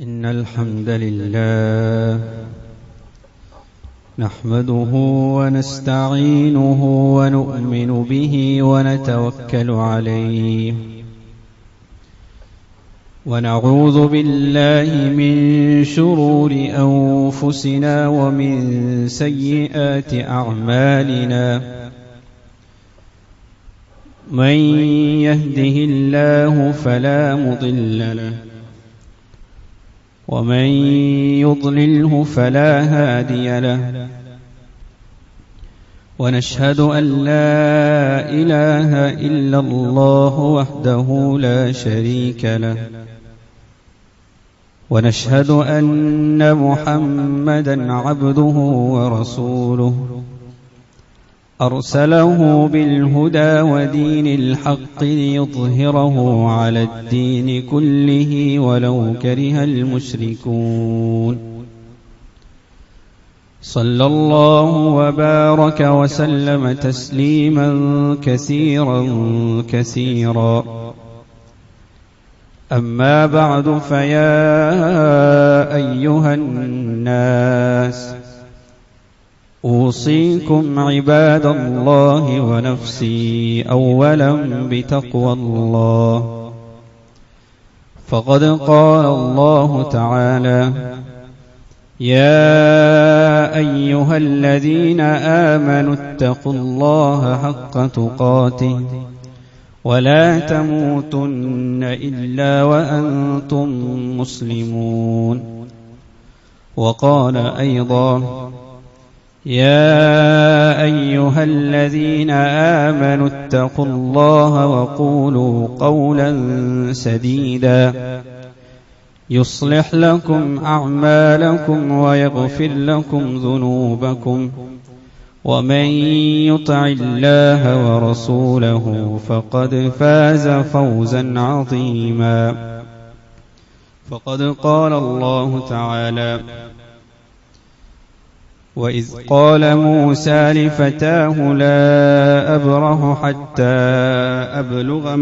إن الحمد لله نحمده ونستعينه ونؤمن به ونتوكل عليه ونعوذ بالله من شرور أنفسنا ومن سيئات أعمالنا من يهده الله فلا مضل له ومن يضلله فلا هادي له ونشهد أن لا إله إلا الله وحده لا شريك له ونشهد أن محمدا عبده ورسوله أرسله بالهدى ودين الحق ليظهره على الدين كله ولو كره المشركون صلى الله وبارك وسلم تسليما كثيرا كثيرا أما بعد فيا أيها الناس أوصيكم عباد الله ونفسي أولا بتقوى الله فقد قال الله تعالى يا أيها الذين آمنوا اتقوا الله حق تقاته ولا تموتن إلا وأنتم مسلمون وقال أيضا يا أيها الذين آمنوا اتقوا الله وقولوا قولا سديدا يصلح لكم أعمالكم ويغفر لكم ذنوبكم ومن يطع الله ورسوله فقد فاز فوزا عظيما فقد قال الله تعالى وإذ قال موسى لفتاه لا أبرح حتى أبلغ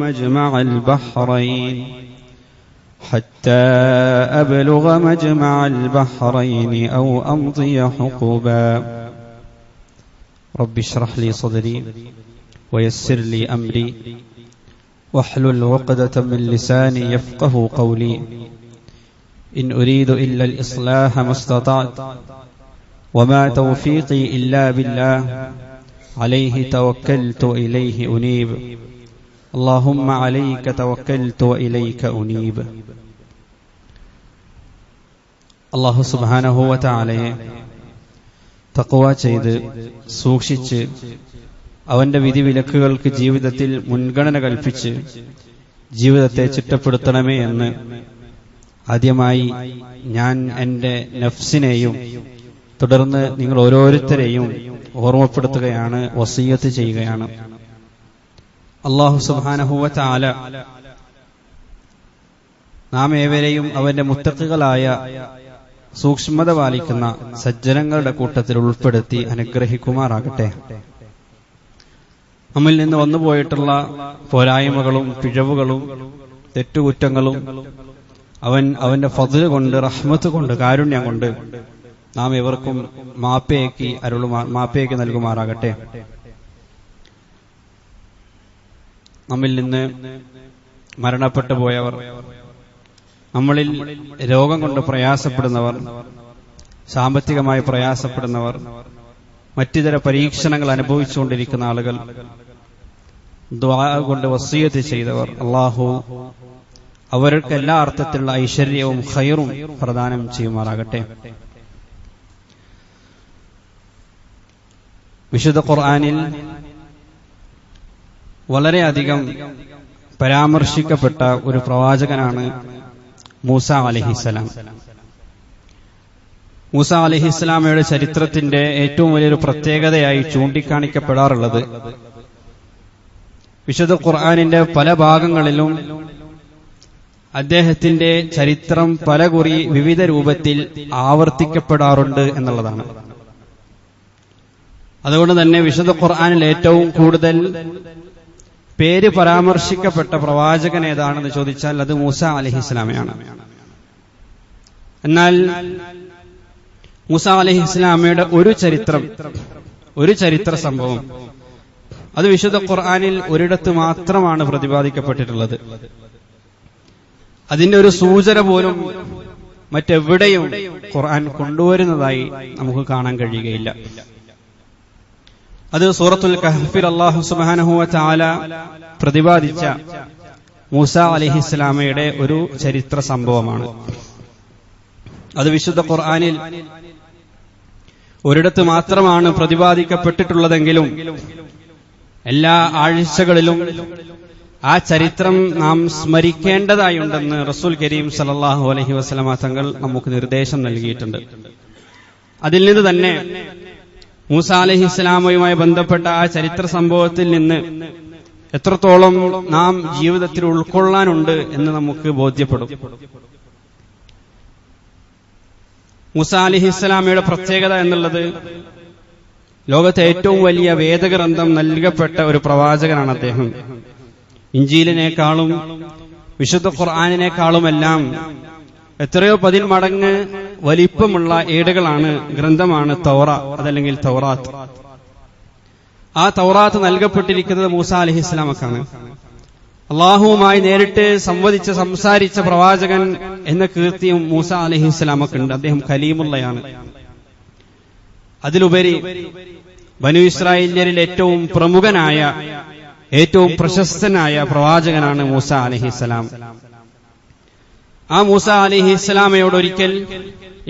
مجمع البحرين أو أمضي حقبا رب اشرح لي صدري ويسر لي أمري واحلل عقدة من لساني يفقه قولي إن أريد إلا الإصلاح ما استطعت وما توفيقي إلا بالله عليه توكلت إليه أنيب اللهم عليك توكلت وإليك أنيب അല്ലാഹു സുബ്ഹാനഹു വ തആലയെ തഖ്വ ചെയ്ത് സൂക്ഷിച്ച് അവന്റെ വിധിവിലക്കുകൾക്ക് ജീവിതത്തിൽ മുൻഗണന കൽപ്പിച്ച് ജീവിതത്തെ ചിട്ടപ്പെടുത്തണമേ എന്ന് ആദ്യമായി ഞാൻ എൻ്റെ നഫ്സിനെയും തുടർന്ന് നിങ്ങൾ ഓരോരുത്തരെയും ഓർമ്മപ്പെടുത്തുകയാണ്, വസിയ്യത്ത് ചെയ്യുകയാണ്. അല്ലാഹു സുബ്ഹാനഹു വ തആല നാം ഏവരെയും അവന്റെ മുത്തഖികളായ സൂക്ഷ്മത പാലിക്കുന്ന സജ്ജനങ്ങളുടെ കൂട്ടത്തിൽ ഉൾപ്പെടുത്തി അനുഗ്രഹിക്കുമാറാകട്ടെ. നമ്മിൽ നിന്ന് വന്നുപോയിട്ടുള്ള പോരായ്മകളും പിഴവുകളും തെറ്റുകുറ്റങ്ങളും അവന്റെ ഫദ്ൽ കൊണ്ട്, റഹ്മത്ത് കൊണ്ട്, കാരുണ്യം കൊണ്ട് നാം ഇവർക്കും മാപ്പയാക്കി നൽകുമാറാകട്ടെ. നമ്മിൽ നിന്ന് മരണപ്പെട്ടു പോയവർ, നമ്മളിൽ രോഗം കൊണ്ട് പ്രയാസപ്പെടുന്നവർ, സാമ്പത്തികമായി പ്രയാസപ്പെടുന്നവർ, മറ്റിതര പരീക്ഷണങ്ങൾ അനുഭവിച്ചുകൊണ്ടിരിക്കുന്ന ആളുകൾ, ദുആ കൊണ്ട് വസിയ്യത്ത് ചെയ്തവർ, അല്ലാഹു അവർക്ക് എല്ലാ അർത്ഥത്തിലുള്ള ഐശ്വര്യവും ഖൈറും പ്രദാനം ചെയ്യുമാറാകട്ടെ. വിശുദ്ധ ഖുർആനിൽ വളരെയധികം പരാമർശിക്കപ്പെട്ട ഒരു പ്രവാചകനാണ് മൂസ അലൈഹിസ്സലാം. മൂസ അലൈഹിസ്സലാമയുടെ ചരിത്രത്തിന്റെ ഏറ്റവും വലിയൊരു പ്രത്യേകതയായി ചൂണ്ടിക്കാണിക്കപ്പെടാറുള്ളത് വിശുദ്ധ ഖുർആനിന്റെ പല ഭാഗങ്ങളിലും അദ്ദേഹത്തിന്റെ ചരിത്രം പലകുറി വിവിധ രൂപത്തിൽ ആവർത്തിക്കപ്പെടാറുണ്ട് എന്നുള്ളതാണ്. അതുകൊണ്ട് തന്നെ വിശുദ്ധ ഖുർആനിൽ ഏറ്റവും കൂടുതൽ പേര് പരാമർശിക്കപ്പെട്ട പ്രവാചകൻ ഏതാണെന്ന് ചോദിച്ചാൽ അത് മൂസ അലൈഹിസ്സലാമയാണ്. എന്നാൽ മൂസാ അലൈഹിസ്സലാമയുടെ ഒരു ചരിത്ര സംഭവം അത് വിശുദ്ധ ഖുർആനിൽ ഒരിടത്ത് മാത്രമാണ് പ്രതിപാദിക്കപ്പെട്ടിട്ടുള്ളത്. അതിന്റെ ഒരു സൂചന പോലും മറ്റെവിടെയും ഖുർആൻ കൊണ്ടുവരുന്നതായി നമുക്ക് കാണാൻ കഴിയുകയില്ല. അത് സൂറത്തുൽ കഹ്ഫിൽ അല്ലാഹു സുബ്ഹാനഹു വ തആല പ്രതിപാദിച്ച മൂസാ അലൈഹിസ്സലാമയുടെ ഒരു ചരിത്ര സംഭവമാണ്. അത് വിശുദ്ധ ഖുർആനിൽ ഒരിടത്ത് മാത്രമാണ് പ്രതിപാദിക്കപ്പെട്ടിട്ടുള്ളതെങ്കിലും എല്ലാ ആഴ്ചകളിലും ആ ചരിത്രം നാം സ്മരിക്കേണ്ടതായുണ്ടെന്ന് റസൂൽ കരീം സല്ലല്ലാഹു അലൈഹി വസല്ലമ തങ്ങൾ നമുക്ക് നിർദ്ദേശം നൽകിയിട്ടുണ്ട്. അതിൽ നിന്ന് തന്നെ മൂസാ അലൈഹിസ്സലാമയുമായി ബന്ധപ്പെട്ട ആ ചരിത്ര സംഭവത്തിൽ നിന്ന് എത്രത്തോളം നാം ജീവിതത്തിൽ ഉൾക്കൊള്ളാനുണ്ട് എന്ന് നമുക്ക് ബോധ്യപ്പെടും. മൂസാ അലൈഹിസ്സലാമയുടെ പ്രത്യേകത എന്നുള്ളത് ലോകത്തെ ഏറ്റവും വലിയ വേദഗ്രന്ഥം നൽകപ്പെട്ട ഒരു പ്രവാചകനാണ് അദ്ദേഹം. ഇഞ്ചീലിനേക്കാളും വിശുദ്ധ ഖുർആനിനേക്കാളുമെല്ലാം എത്രയോ 10 മടങ്ങ് വലിപ്പമുള്ള ഗ്രന്ഥമാണ് തൗറ, അതല്ലെങ്കിൽ തൗറാത്ത്. ആ തൗറാത്ത് നൽകപ്പെട്ടിരിക്കുന്നത് മൂസാ അലൈഹിസ്സലാമക്കാണ്. അള്ളാഹുവുമായി നേരിട്ട് സംസാരിച്ച പ്രവാചകൻ എന്ന കീർത്തിയും മൂസാ അലൈഹിസ്സലാമക്കുണ്ട്. അദ്ദേഹം കലീമുള്ളയാണ്. അതിലുപരി ബനു ഇസ്രായേല്യരിൽ ഏറ്റവും പ്രമുഖനായ, ഏറ്റവും പ്രശസ്തനായ പ്രവാചകനാണ് മൂസാ അലൈഹിസ്സലാം. ആ മൂസാ അലൈഹിസ്സലാമയോട് ഒരിക്കൽ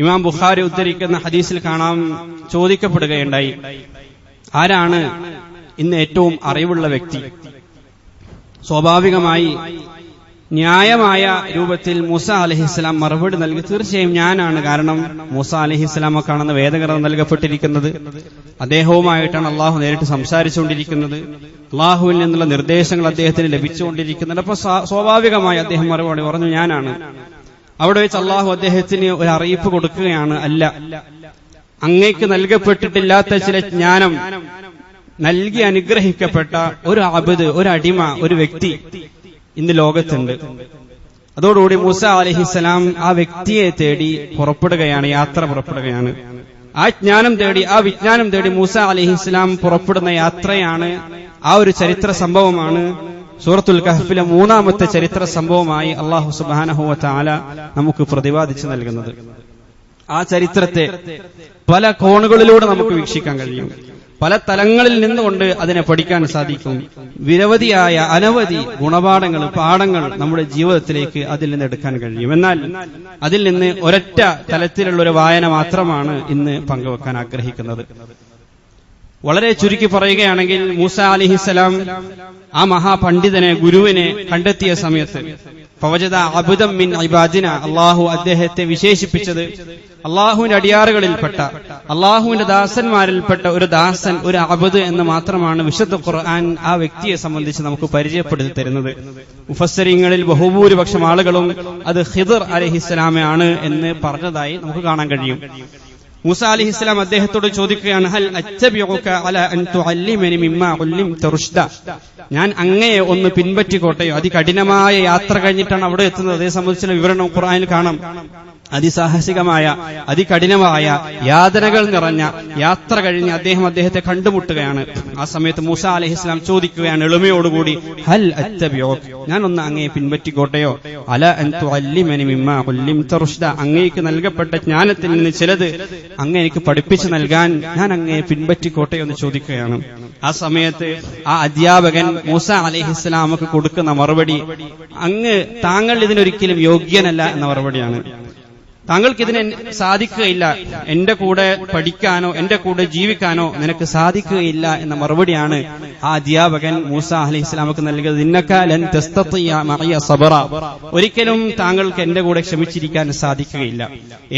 ഇമാം ബുഖാരി ഉദ്ധരിക്കുന്ന ഹദീസിൽ കാണാം, ചോദിക്കപ്പെടുകയുണ്ടായി, ആരാണ് ഇന്ന് ഏറ്റവും അറിവുള്ള വ്യക്തി? സ്വാഭാവികമായി ന്യായമായ രൂപത്തിൽ മൂസാ അലൈഹിസ്സലാം മറുപടി നൽകി, തീർച്ചയായും ഞാനാണ്. കാരണം മൂസാ അലൈഹിസ്സലാമക്കാണെന്ന് വേദഗ്രന്ഥം നൽകപ്പെട്ടിരിക്കുന്നത്. അദ്ദേഹവുമായിട്ടാണ് അള്ളാഹു നേരിട്ട് സംസാരിച്ചുകൊണ്ടിരിക്കുന്നത്. അള്ളാഹുവിൽ നിന്നുള്ള നിർദ്ദേശങ്ങൾ അദ്ദേഹത്തിന് ലഭിച്ചുകൊണ്ടിരിക്കുന്നുണ്ട്. അപ്പൊ സ്വാഭാവികമായി അദ്ദേഹം മറുപടി പറഞ്ഞു, ഞാനാണ്. അവിടെ വെച്ച് അള്ളാഹു അദ്ദേഹത്തിന് ഒരു അറിയിപ്പ് കൊടുക്കുകയാണ്, അല്ല, അങ്ങേക്ക് നൽകപ്പെട്ടിട്ടില്ലാത്ത ചില ജ്ഞാനം നൽകി അനുഗ്രഹിക്കപ്പെട്ട ഒരു അബ്ദ്, ഒരു അടിമ, ഒരു വ്യക്തി ഇന്ന് ലോകത്തുണ്ട്. അതോടുകൂടി മൂസാ അലൈഹിസ്സലാം ആ വ്യക്തിയെ തേടി യാത്ര പുറപ്പെടുകയാണ്. ആ ജ്ഞാനം തേടി, ആ വിജ്ഞാനം തേടി മൂസാ അലൈഹിസ്സലാം പുറപ്പെടുന്ന യാത്രയാണ്. ആ ഒരു ചരിത്ര സംഭവമാണ് സൂറത്തുൽ കഹ്ഫിലെ 3ാമത്തെ ചരിത്ര സംഭവമായി അല്ലാഹു സുബ്ഹാനഹു വ തആല നമുക്ക് പ്രതിപാദിച്ചു നൽകുന്നത്. ആ ചരിത്രത്തെ പല കോണുകളിലൂടെ നമുക്ക് വീക്ഷിക്കാൻ കഴിയും. പല തലങ്ങളിൽ നിന്നുകൊണ്ട് അതിനെ പഠിക്കാൻ സാധിക്കും. അനവധി പാഠങ്ങൾ നമ്മുടെ ജീവിതത്തിലേക്ക് അതിൽ നിന്ന് എടുക്കാൻ കഴിയും. എന്നാൽ അതിൽ നിന്ന് ഒരൊറ്റ തലത്തിലുള്ള ഒരു വായന മാത്രമാണ് ഇന്ന് പങ്കുവെക്കാൻ ആഗ്രഹിക്കുന്നത്. വളരെ ചുരുക്കി പറയുകയാണെങ്കിൽ, മൂസാ അലൈഹിസ്സലാം ആ മഹാപണ്ഡിതനെ, ഗുരുവിനെ കണ്ടെത്തിയ സമയത്ത് ഫവജദ അബ്ദൻ മിൻ ഇബാദിന, അള്ളാഹു അദ്ദേഹത്തെ വിശേഷിപ്പിച്ചത് അള്ളാഹുവിന്റെ അടിയാറുകളിൽപ്പെട്ട, അള്ളാഹുവിന്റെ ദാസന്മാരിൽപ്പെട്ട ഒരു ദാസൻ, ഒരു അബ്ദ് എന്ന് മാത്രമാണ് വിശുദ്ധ ഖുർആൻ ആ വ്യക്തിയെ സംബന്ധിച്ച് നമുക്ക് പരിചയപ്പെടുത്തി തരുന്നത്. മുഫസ്സിരീങ്ങളിൽ ബഹുഭൂരിപക്ഷം ആളുകളും അത് ഖിദർ അലൈഹിസ്സലാമാണ് എന്ന് പറഞ്ഞതായി നമുക്ക് കാണാൻ കഴിയും. മൂസാ അലൈഹിസ്സലാം അദ്ദേഹത്തോട് ചോദിക്കുകയാണ്, ഹൽ അത്തബിഉക അലാ അൻ തുഅല്ലിമനി മിമ്മാ ഉല്ലിംത റുഷ്ദ, ഞാൻ അങ്ങയെ ഒന്ന് പിൻപറ്റിക്കോട്ടെയോ? അതികഠിനമായ യാത്ര കഴിഞ്ഞിട്ടാണ് അവിടെ എത്തുന്നത്. അതേ സംബന്ധിച്ചുള്ള വിവരണം ഖുർആനിൽ കാണാം. അതിസാഹസികമായ, അതികഠിനമായ, യാതനകൾ നിറഞ്ഞ യാത്ര കഴിഞ്ഞ് അദ്ദേഹത്തെ കണ്ടുമുട്ടുകയാണ്. ആ സമയത്ത് മൂസാ അലൈഹിസ്സലാം ചോദിക്കുകയാണ് എളിമയോടുകൂടി, ഹൽ അത്തബിഉക, ഞാൻ ഒന്ന് അങ്ങയെ പിൻപറ്റിക്കോട്ടെയോ? അലാ അൻ തുഅല്ലിമനി മിമ്മാ ഉല്ലിംത റുഷ്ദ, അങ്ങേക്ക് നൽകപ്പെട്ട ജ്ഞാനത്തിൽ നിന്ന് ചിലത് അങ്ങ് എനിക്ക് പഠിപ്പിച്ചു നൽകാൻ ഞാൻ അങ്ങയെ പിൻപറ്റിക്കോട്ടെയോ എന്ന് ചോദിക്കുകയാണ്. ആ സമയത്ത് ആ അധ്യാപകൻ മൂസാ അലൈഹിസ്സലാമക്ക് കൊടുക്കുന്ന മറുപടി, താങ്കൾ ഇതിനൊരിക്കലും യോഗ്യനല്ല എന്ന മറുപടിയാണ്. താങ്കൾക്ക് ഇതിന് സാധിക്കുകയില്ല, എന്റെ കൂടെ പഠിക്കാനോ എന്റെ കൂടെ ജീവിക്കാനോ നിനക്ക് സാധിക്കുകയില്ല എന്ന മറുപടിയാണ് ആ അധ്യാപകൻ മൂസാ അലൈഹിസ്സലാമക്ക് നൽകിയത്. ഇന്നക ലൻ തസ്തതിയ മഅയ സബറ, ഒരിക്കലും താങ്കൾക്ക് എന്റെ കൂടെ ക്ഷമിച്ചിരിക്കാൻ സാധിക്കുകയില്ല.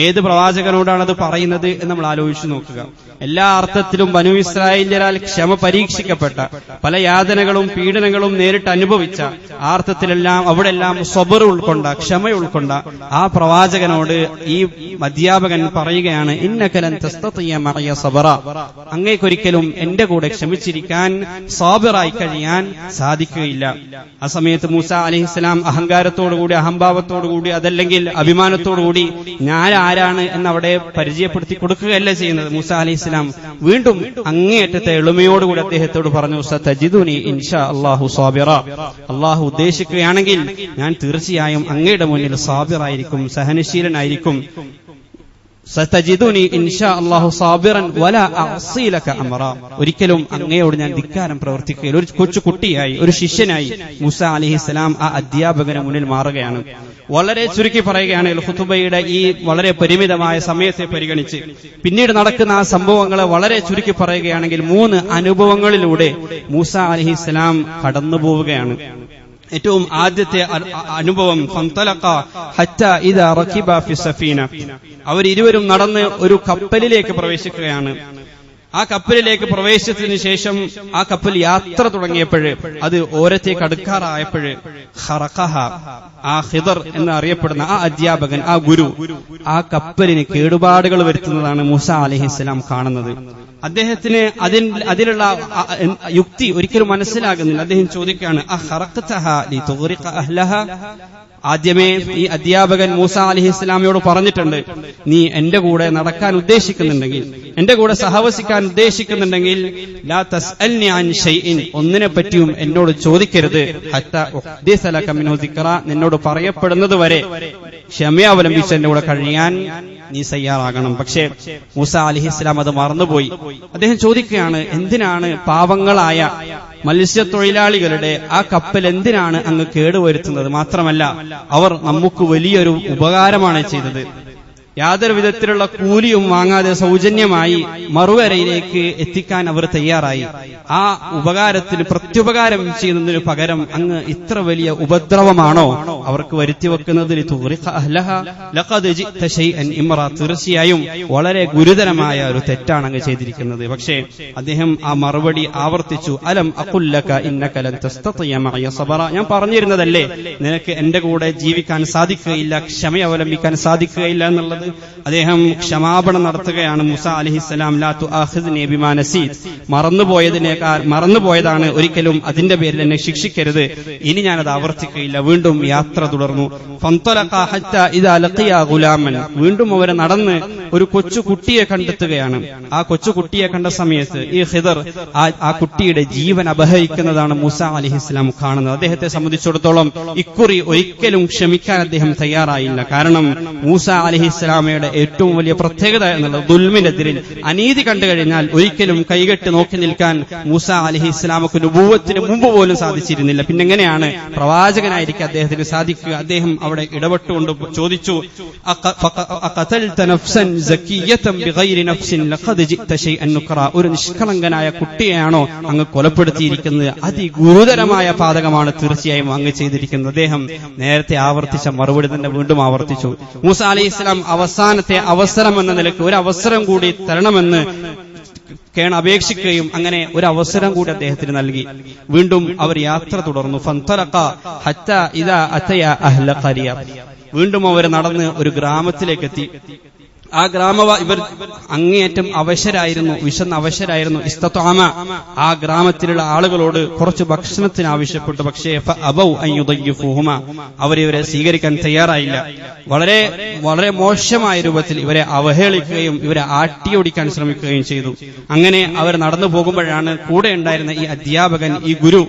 ഏത് പ്രവാചകനോടാണ് അത് പറയുന്നത് എന്ന് നമ്മൾ ആലോചിച്ചു നോക്കുക. എല്ലാ അർത്ഥത്തിലും ബനു ഇസ്രായേല്യരാൽ ക്ഷമ പരീക്ഷിക്കപ്പെട്ട, പല യാതനകളും പീഡനങ്ങളും നേരിട്ട് അനുഭവിച്ച, ആ അർത്ഥത്തിലെല്ലാം അവിടെല്ലാം സബർ ഉൾക്കൊണ്ട, ക്ഷമ ഉൾക്കൊണ്ട ആ പ്രവാചകനോട് ഈ അധ്യാപകൻ പറയുകയാണ്, ഇന്നക ലൻ തസ്തതിയ മഅയ സബറ, അങ്ങേക്കൊരിക്കലും എന്റെ കൂടെ ക്ഷമിച്ചിരിക്കാൻ, സാബിറായി കഴിയാൻ സാധിക്കുകയില്ല. ആ സമയത്ത് മൂസ അലൈഹിസ്സലാം അഹങ്കാരത്തോടുകൂടി, അഹംഭാവത്തോടുകൂടി, അതല്ലെങ്കിൽ അഭിമാനത്തോടുകൂടി ഞാൻ ആരാണ് എന്നവിടെ പരിചയപ്പെടുത്തി കൊടുക്കുകയല്ല ചെയ്യുന്നത്. മൂസ അലൈഹിസ്സലാം വീണ്ടും അങ്ങേയറ്റത്തെ എളിമയോടുകൂടി അദ്ദേഹത്തോട് പറഞ്ഞു, സതജിദുനി ഇൻഷാ അല്ലാഹു സാബിറ, അല്ലാഹു ഉദ്ദേശിക്കുകയാണെങ്കിൽ ഞാൻ തീർച്ചയായും അങ്ങയുടെ മുന്നിൽ സാബിറായിരിക്കും, സഹനശീലനായിരിക്കും. സതജിദുനി ഇൻഷാ അല്ലാഹു സാബിറൻ വലാ അഅസി ലക അംറ, ഒരിക്കലും അങ്ങയോട് ഞാൻ ധിക്കാരം പ്രവർത്തിക്കുകയില്ല. ഒരു കൊച്ചു കുട്ടിയായി, ഒരു ശിഷ്യനായി മൂസ അലൈഹിസ്സലാം ആ അധ്യാപകന് മുന്നിൽ മാറുകയാണ്. വളരെ ചുരുക്കി പറയുകയാണെങ്കിൽ ഖുതുബയുടെ ഈ വളരെ പരിമിതമായ സമയത്തെ പരിഗണിച്ച് പിന്നീട് നടക്കുന്ന ആ സംഭവങ്ങളെ വളരെ ചുരുക്കി പറയുകയാണെങ്കിൽ 3 അനുഭവങ്ങളിലൂടെ മൂസ അലൈഹിസ്സലാം കടന്നുപോവുകയാണ്. ഏറ്റവും ആദ്യത്തെ അനുഭവം, ഫന്തലഖ ഹത്താ ഇദാ റകിബ ഫി സഫീന, അവരിരുവരും നടന്ന് ഒരു കപ്പലിലേക്ക് പ്രവേശിക്കുകയാണ്. ആ കപ്പലിലേക്ക് പ്രവേശിച്ചതിന് ശേഷം ആ കപ്പൽ യാത്ര തുടങ്ങിയപ്പോഴ്, അത് ഓരത്തേക്ക് അടുക്കാറായപ്പോഴ്, ഖറഖഹ, ആ ഖിദർ എന്ന് അറിയപ്പെടുന്ന ആ അധ്യാപകൻ, ആ ഗുരു, ആ കപ്പലിന് കേടുപാടുകൾ വരുത്തുന്നതാണ് മൂസ അലൈഹിസ്സലാം കാണുന്നത്. അദ്ദേഹത്തിന് അതിലുള്ള യുക്തി ഒരിക്കലും മനസ്സിലാകുന്നില്ല. അദ്ദേഹം ചോദിക്കുകയാണ്, അഖറഖതഹ ലിതുഗ്രിഖ അഹ്ലഹ, ആദ്യമേ ഈ അധ്യാപകൻ മൂസ അലൈഹിസ്സലാമിയോട് പറഞ്ഞിട്ടുണ്ട്, നീ എന്റെ കൂടെ നടക്കാൻ ഉദ്ദേശിക്കുന്നുണ്ടെങ്കിൽ, എന്റെ കൂടെ സഹവസിക്കാൻ ഉദ്ദേശിക്കുന്നുണ്ടെങ്കിൽ, ലാ തസ്അൽനി അൻ ഷൈഇൻ, ഒന്നിനെ പറ്റിയും എന്നോട് ചോദിക്കരുത്, ഹത്താ ഉഹ്ദിസ ലക മിൻഹു ദിക്റ, നിന്നോട് പറയപ്പെടുന്നത് വരെ ക്ഷമയാവലംബിച്ച് എന്റെ കൂടെ കഴിയാൻ നീ തയ്യാറാകണം. പക്ഷേ മൂസ അലൈഹിസ്സലാം അത് മറന്നുപോയി. അദ്ദേഹം ചോദിക്കുകയാണ്, എന്തിനാണ് പാവങ്ങളായ മത്സ്യത്തൊഴിലാളികളുടെ ആ കപ്പൽ എന്തിനാണ് അങ്ങ് കേടുവരുത്തുന്നത്? മാത്രമല്ല അവർ നമുക്ക് വലിയൊരു ഉപകാരമാണ് ചെയ്തത്. യാതൊരു വിധത്തിലുള്ള കൂലിയും വാങ്ങാതെ സൗജന്യമായി മറുകരയിലേക്ക് എത്തിക്കാൻ അവർ തയ്യാറായി. ആ ഉപകാരത്തിന് പ്രത്യുപകാരം ചെയ്യുന്നതിന് പകരം അങ്ങ് ഇത്ര വലിയ ഉപദ്രവമാണോ അവർക്ക് വരുത്തിവെക്കുന്നത്? തീർച്ചയായും വളരെ ഗുരുതരമായ ഒരു തെറ്റാണ് അങ്ങ് ചെയ്തിരിക്കുന്നത്. പക്ഷേ അദ്ദേഹം ആ മറുപടി ആവർത്തിച്ചു, അലം അഖുല്ലക ഇന്നക ലൻ തസ്തതിയ മഅയ സബറ, ഞാൻ പറഞ്ഞിരുന്നതല്ലേ നിനക്ക് എന്റെ കൂടെ ജീവിക്കാൻ സാധിക്കുകയില്ല, ക്ഷമ അവലംബിക്കാൻ സാധിക്കുകയില്ല എന്നുള്ളത്. അദ്ദേഹം ക്ഷമാപണം നടത്തുകയാണ്. മൂസ അലൈഹിസ്സലാം, ലാ തുആഖിദ്നി ബിമാ നസീത്, മറന്നുപോയതാണ്, ഒരിക്കലും അതിന്റെ പേരിൽ എന്നെ ശിക്ഷിക്കരുത്, ഇനി ഞാനത് ആവർത്തിക്കുകയില്ല. വീണ്ടും യാത്ര തുടർന്നു. ഫന്തലഖ ഹത്താ ഇദാ ലഖിയ ഗുലാമൻ, വീണ്ടും അവർ നടന്ന് ഒരു കൊച്ചു കുട്ടിയെ കണ്ടെത്തുകയാണ്. ആ കൊച്ചു കുട്ടിയെ കണ്ട സമയത്ത് ഈ ഖിദർ ആ കുട്ടിയുടെ ജീവൻ അപഹരിക്കുന്നതാണ് മൂസ അലൈഹിസ്സലാം കാണുന്നത്. അദ്ദേഹത്തെ സംബന്ധിച്ചിടത്തോളം ഇക്കുറി ഒരിക്കലും ക്ഷമിക്കാൻ അദ്ദേഹം തയ്യാറായില്ല. കാരണം മൂസ അലൈഹിസ്സലാമയുടെ ഏറ്റവും വലിയ പ്രത്യേകത എന്നുള്ളത് ദുൽമിനെതിരിൽ, അനീതി കണ്ടു കഴിഞ്ഞാൽ ഒരിക്കലും കൈകെട്ടി നോക്കി നിൽക്കാൻ മൂസ അലൈഹിസ്സലാമക്ക് നുബുവത്തിന് മുമ്പ് പോലും സാധിച്ചിരുന്നില്ല. പിന്നെങ്ങനെയാണ് പ്രവാചകനായിരിക്കും അദ്ദേഹത്തിന് സാധിക്കുക? അദ്ദേഹം അവിടെ ഇടപെട്ടുകൊണ്ട് ചോദിച്ചു, അഖതൽത നഫ്സൻ സകിയ്യതൻ ബിഗൈരി നഫ്സിൻ ലഖദ് ജിഅത ശൈഅൻ നുക്റാ, ഒരു നിഷ്കളങ്കനായ കുട്ടിയെയാണോ അങ്ങ് കൊലപ്പെടുത്തിയിരിക്കുന്നത്? അതിഗുരുതരമായ പാതകമാണ് തീർച്ചയായും അങ്ങ് ചെയ്തിരിക്കുന്നത്. അദ്ദേഹം നേരത്തെ ആവർത്തിച്ച മറുപടി തന്നെ വീണ്ടും ആവർത്തിച്ചു. മൂസ അലൈഹിസ്സലാം അവസാനത്തെ അവസരം എന്ന നിലയ്ക്ക് ഒരു അവസരം കൂടി തരണമെന്ന് അപേക്ഷിക്കുകയും അങ്ങനെ ഒരു അവസരം കൂടി അദ്ദേഹത്തിന് നൽകി. വീണ്ടും അവർ യാത്ര തുടർന്നു. ഫന്തലഖ ഹത്താ ഇദാ അതയ അഹ്ല ഖരിയ, വീണ്ടും അവർ നടന്ന് ഒരു ഗ്രാമത്തിലേക്കെത്തി. ആ ഇവർ അങ്ങേയറ്റം അവശരായിരുന്നു, വിശന്ന് അവശരായിരുന്നു. ഇസ്തത്അമ, ആ ഗ്രാമത്തിലുള്ള ആളുകളോട് കുറച്ച് ഭക്ഷണത്തിന് ആവശ്യപ്പെട്ടു. പക്ഷേ അബൗ അൻ യുദയ്യിഫൂഹുമ, അവരിവരെ സ്വീകരിക്കാൻ തയ്യാറായില്ല. വളരെ വളരെ മോശമായ രൂപത്തിൽ ഇവരെ അവഹേളിക്കുകയും ഇവരെ ആട്ടിയോടിക്കാൻ ശ്രമിക്കുകയും ചെയ്തു. അങ്ങനെ അവർ നടന്നു പോകുമ്പോഴാണ് കൂടെ ഉണ്ടായിരുന്ന ഈ അധ്യാപകൻ, ഈ ഗുരു,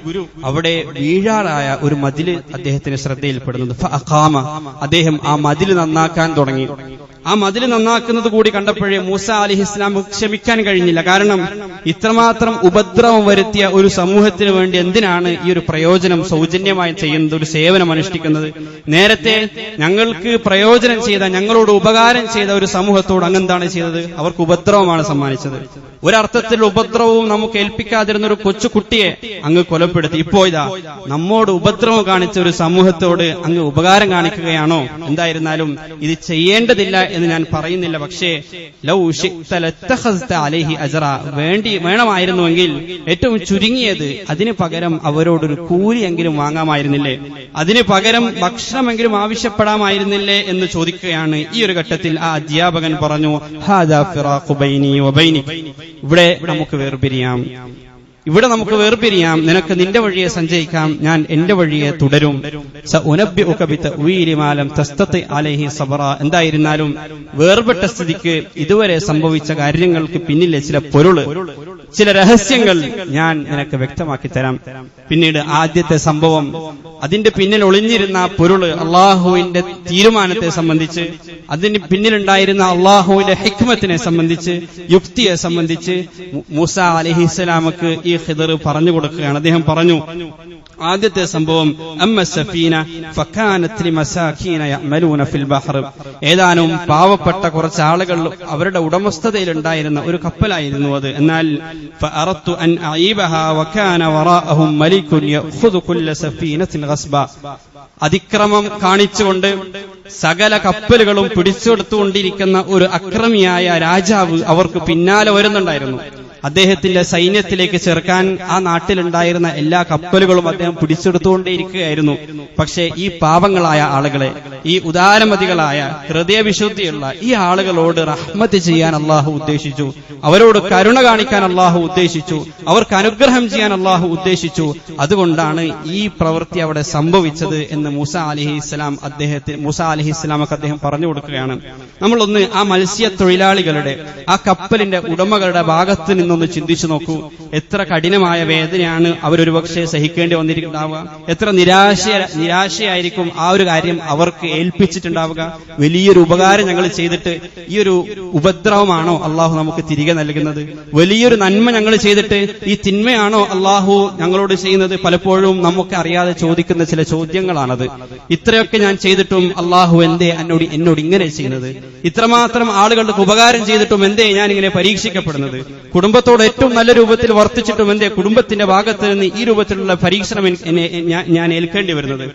അവിടെ വീഴാറായ ഒരു മതില് അദ്ദേഹത്തിന് ശ്രദ്ധയിൽപ്പെടുന്നത്. ഫഅഖാമ, അദ്ദേഹം ആ മതില് നന്നാക്കാൻ തുടങ്ങി. ആ മതിൽ നന്നാക്കുന്നത് കൂടി കണ്ടപ്പോഴേ മൂസ അലൈഹിസ്സലാം ക്ഷമിക്കാൻ കഴിഞ്ഞില്ല. കാരണം ഇത്രമാത്രം ഉപദ്രവം വരുത്തിയ ഒരു സമൂഹത്തിന് വേണ്ടി എന്തിനാണ് ഈ ഒരു പ്രയോജനം സൗജന്യമായി ചെയ്യുന്നത്, ഒരു സേവനം അനുഷ്ഠിക്കുന്നത്? നേരത്തെ ഞങ്ങൾക്ക് പ്രയോജനം ചെയ്ത, ഞങ്ങളോട് ഉപകാരം ചെയ്ത ഒരു സമൂഹത്തോട് അങ്ങെന്താണ് ചെയ്തത്? അവർക്ക് ഉപദ്രവമാണ് സമ്മാനിച്ചത്. ഒരർത്ഥത്തിൽ ഉപദ്രവവും നമുക്ക് ഏൽപ്പിക്കാതിരുന്ന ഒരു കൊച്ചു കുട്ടിയെ അങ്ങ് കൊലപ്പെടുത്തി. ഇപ്പോ ഇതാ നമ്മോട് ഉപദ്രവം കാണിച്ച ഒരു സമൂഹത്തോട് അങ്ങ് ഉപകാരം കാണിക്കുകയാണോ? എന്തായിരുന്നാലും ഇത് ചെയ്യേണ്ടതില്ല എന്ന് ഞാൻ പറയുന്നില്ല. പക്ഷേ ലൗ ശിഅ്ത ലത്തഖസ്ത അലൈഹി അജ്റ, വേണമായിരുന്നുവെങ്കിൽ ഏറ്റവും ചുരുങ്ങിയത് അതിന് പകരം അവരോടൊരു കൂലിയെങ്കിലും വാങ്ങാമായിരുന്നില്ലേ? അതിന് പകരം ഭക്ഷണമെങ്കിലും ആവശ്യപ്പെടാമായിരുന്നില്ലേ എന്ന് ചോദിക്കുകയാണ്. ഈ ഒരു ഘട്ടത്തിൽ ആ അധ്യാപകൻ പറഞ്ഞു, ഹാദാ ഫിറാഖു ബൈനി വബൈനിക, ഇവിടെ നമുക്ക് വേർപിരിയാം, നിനക്ക് നിന്റെ വഴിയെ സഞ്ചരിക്കാം, ഞാൻ എന്റെ വഴിയെ തുടരും. സഉനബ്ബിഉക ബിതഅ്വീലി മാ ലം തസ്തതി അലൈഹി സബ്റ, എന്തായിരുന്നാലും വേർപെട്ട സ്ഥിതിക്ക് ഇതുവരെ സംഭവിച്ച കാര്യങ്ങൾക്ക് പിന്നിലെ ചില പൊരുള്, ചില രഹസ്യങ്ങൾ ഞാൻ നിനക്ക് വ്യക്തമാക്കി തരാം. പിന്നീട് ആദ്യത്തെ സംഭവം, അതിന്റെ പിന്നിൽ ഒളിഞ്ഞിരുന്ന പൊരുള്, അള്ളാഹുവിന്റെ തീരുമാനത്തെ സംബന്ധിച്ച്, അതിന് പിന്നിലുണ്ടായിരുന്ന അള്ളാഹുവിന്റെ ഹിക്മത്തിനെ സംബന്ധിച്ച്, യുക്തിയെ സംബന്ധിച്ച് മൂസ അലൈഹിസ്സലാമക്ക് ഈ ഖിദർ പറഞ്ഞു കൊടുക്കുകയാണ്. അദ്ദേഹം പറഞ്ഞു, ആദ്യത്തെ സംഭവം, അമ്മ സഫീന ഫകാനത് ലിമസാകീന യഅമലൂന ഫിൽ ബഹർ, ഏതാനും പാവപ്പെട്ട കുറച്ച് ആളുകൾ അവരുടെ ഉടമസ്ഥതയിലുണ്ടായിരുന്ന ഒരു കപ്പലായിരുന്നു അത്. എന്നാൽ ഫഅറത്തു അൻ അഈബഹാ വകാന വറാഅഹും മലികുൻ യഖുദു കുല്ല സഫീനത്തിൻ ഗസ്ബ, അതിക്രമം കാണിച്ചുകൊണ്ട് സകല കപ്പലുകളും പിടിച്ചെടുത്തുകൊണ്ടിരിക്കുന്ന ഒരു അക്രമിയായ രാജാവ് അവർക്ക് പിന്നാലെ വരുന്നുണ്ടായിരുന്നു. അദ്ദേഹത്തിന്റെ സൈന്യത്തിലേക്ക് ചേർക്കാൻ ആ നാട്ടിലുണ്ടായിരുന്ന എല്ലാ കപ്പലുകളും അദ്ദേഹം പിടിച്ചെടുത്തുകൊണ്ടേയിരിക്കുകയായിരുന്നു. പക്ഷേ ഈ പാവങ്ങളായ ആളുകളെ, ഈ ഉദാരമതികളായ ഹൃദയവിശുദ്ധിയുള്ള ഈ ആളുകളോട് റഹ്മത്ത് ചെയ്യാൻ അള്ളാഹു ഉദ്ദേശിച്ചു, അവരോട് കരുണ കാണിക്കാൻ അള്ളാഹു ഉദ്ദേശിച്ചു, അവർക്ക് അനുഗ്രഹം ചെയ്യാൻ അള്ളാഹു ഉദ്ദേശിച്ചു. അതുകൊണ്ടാണ് ഈ പ്രവൃത്തി അവിടെ സംഭവിച്ചത് എന്ന് മൂസ അലൈഹിസ്സലാമക്ക് അദ്ദേഹം പറഞ്ഞു കൊടുക്കുകയാണ്. നമ്മളൊന്ന് ആ മത്സ്യത്തൊഴിലാളികളുടെ, ആ കപ്പലിന്റെ ഉടമകളുടെ ഭാഗത്ത് നിന്നൊന്ന് ചിന്തിച്ചു നോക്കൂ. എത്ര കഠിനമായ വേദനയാണ് അവരൊരുപക്ഷെ സഹിക്കേണ്ടി വന്നിട്ടുണ്ടാവുക. എത്ര നിരാശയായിരിക്കും ആ ഒരു കാര്യം അവർക്ക് ഏൽപ്പിച്ചിട്ടുണ്ടാവുക. വലിയൊരു ഉപകാരം ഞങ്ങൾ ചെയ്തിട്ട് ഈ ഒരു ഉപദ്രവമാണോ അള്ളാഹു നമുക്ക് തിരികെ നൽകുന്നത്? വലിയൊരു നന്മ ഞങ്ങൾ ചെയ്തിട്ട് ഈ തിന്മയാണോ അള്ളാഹു ഞങ്ങളോട് ചെയ്യുന്നത്? പലപ്പോഴും നമുക്ക് അറിയാതെ ചോദിക്കുന്ന ചില ചോദ്യങ്ങളാണത്. ഇത്രയൊക്കെ ഞാൻ ചെയ്തിട്ടും അള്ളാഹു എന്തേ എന്നോട് ഇങ്ങനെ ചെയ്യുന്നത്? ഇത്രമാത്രം ആളുകൾക്ക് ഉപകാരം ചെയ്തിട്ടും എന്തേ ഞാൻ ഇങ്ങനെ പരീക്ഷിക്കപ്പെടുന്നത്? കുടുംബത്തോട് ഏറ്റവും നല്ല രൂപത്തിൽ വർത്തിച്ചിട്ടും എന്തേ കുടുംബത്തിന്റെ ഭാഗത്ത് നിന്ന് ഈ രൂപത്തിലുള്ള പരീക്ഷണം ഞാൻ ഏൽക്കേണ്ടി വരുന്നത്?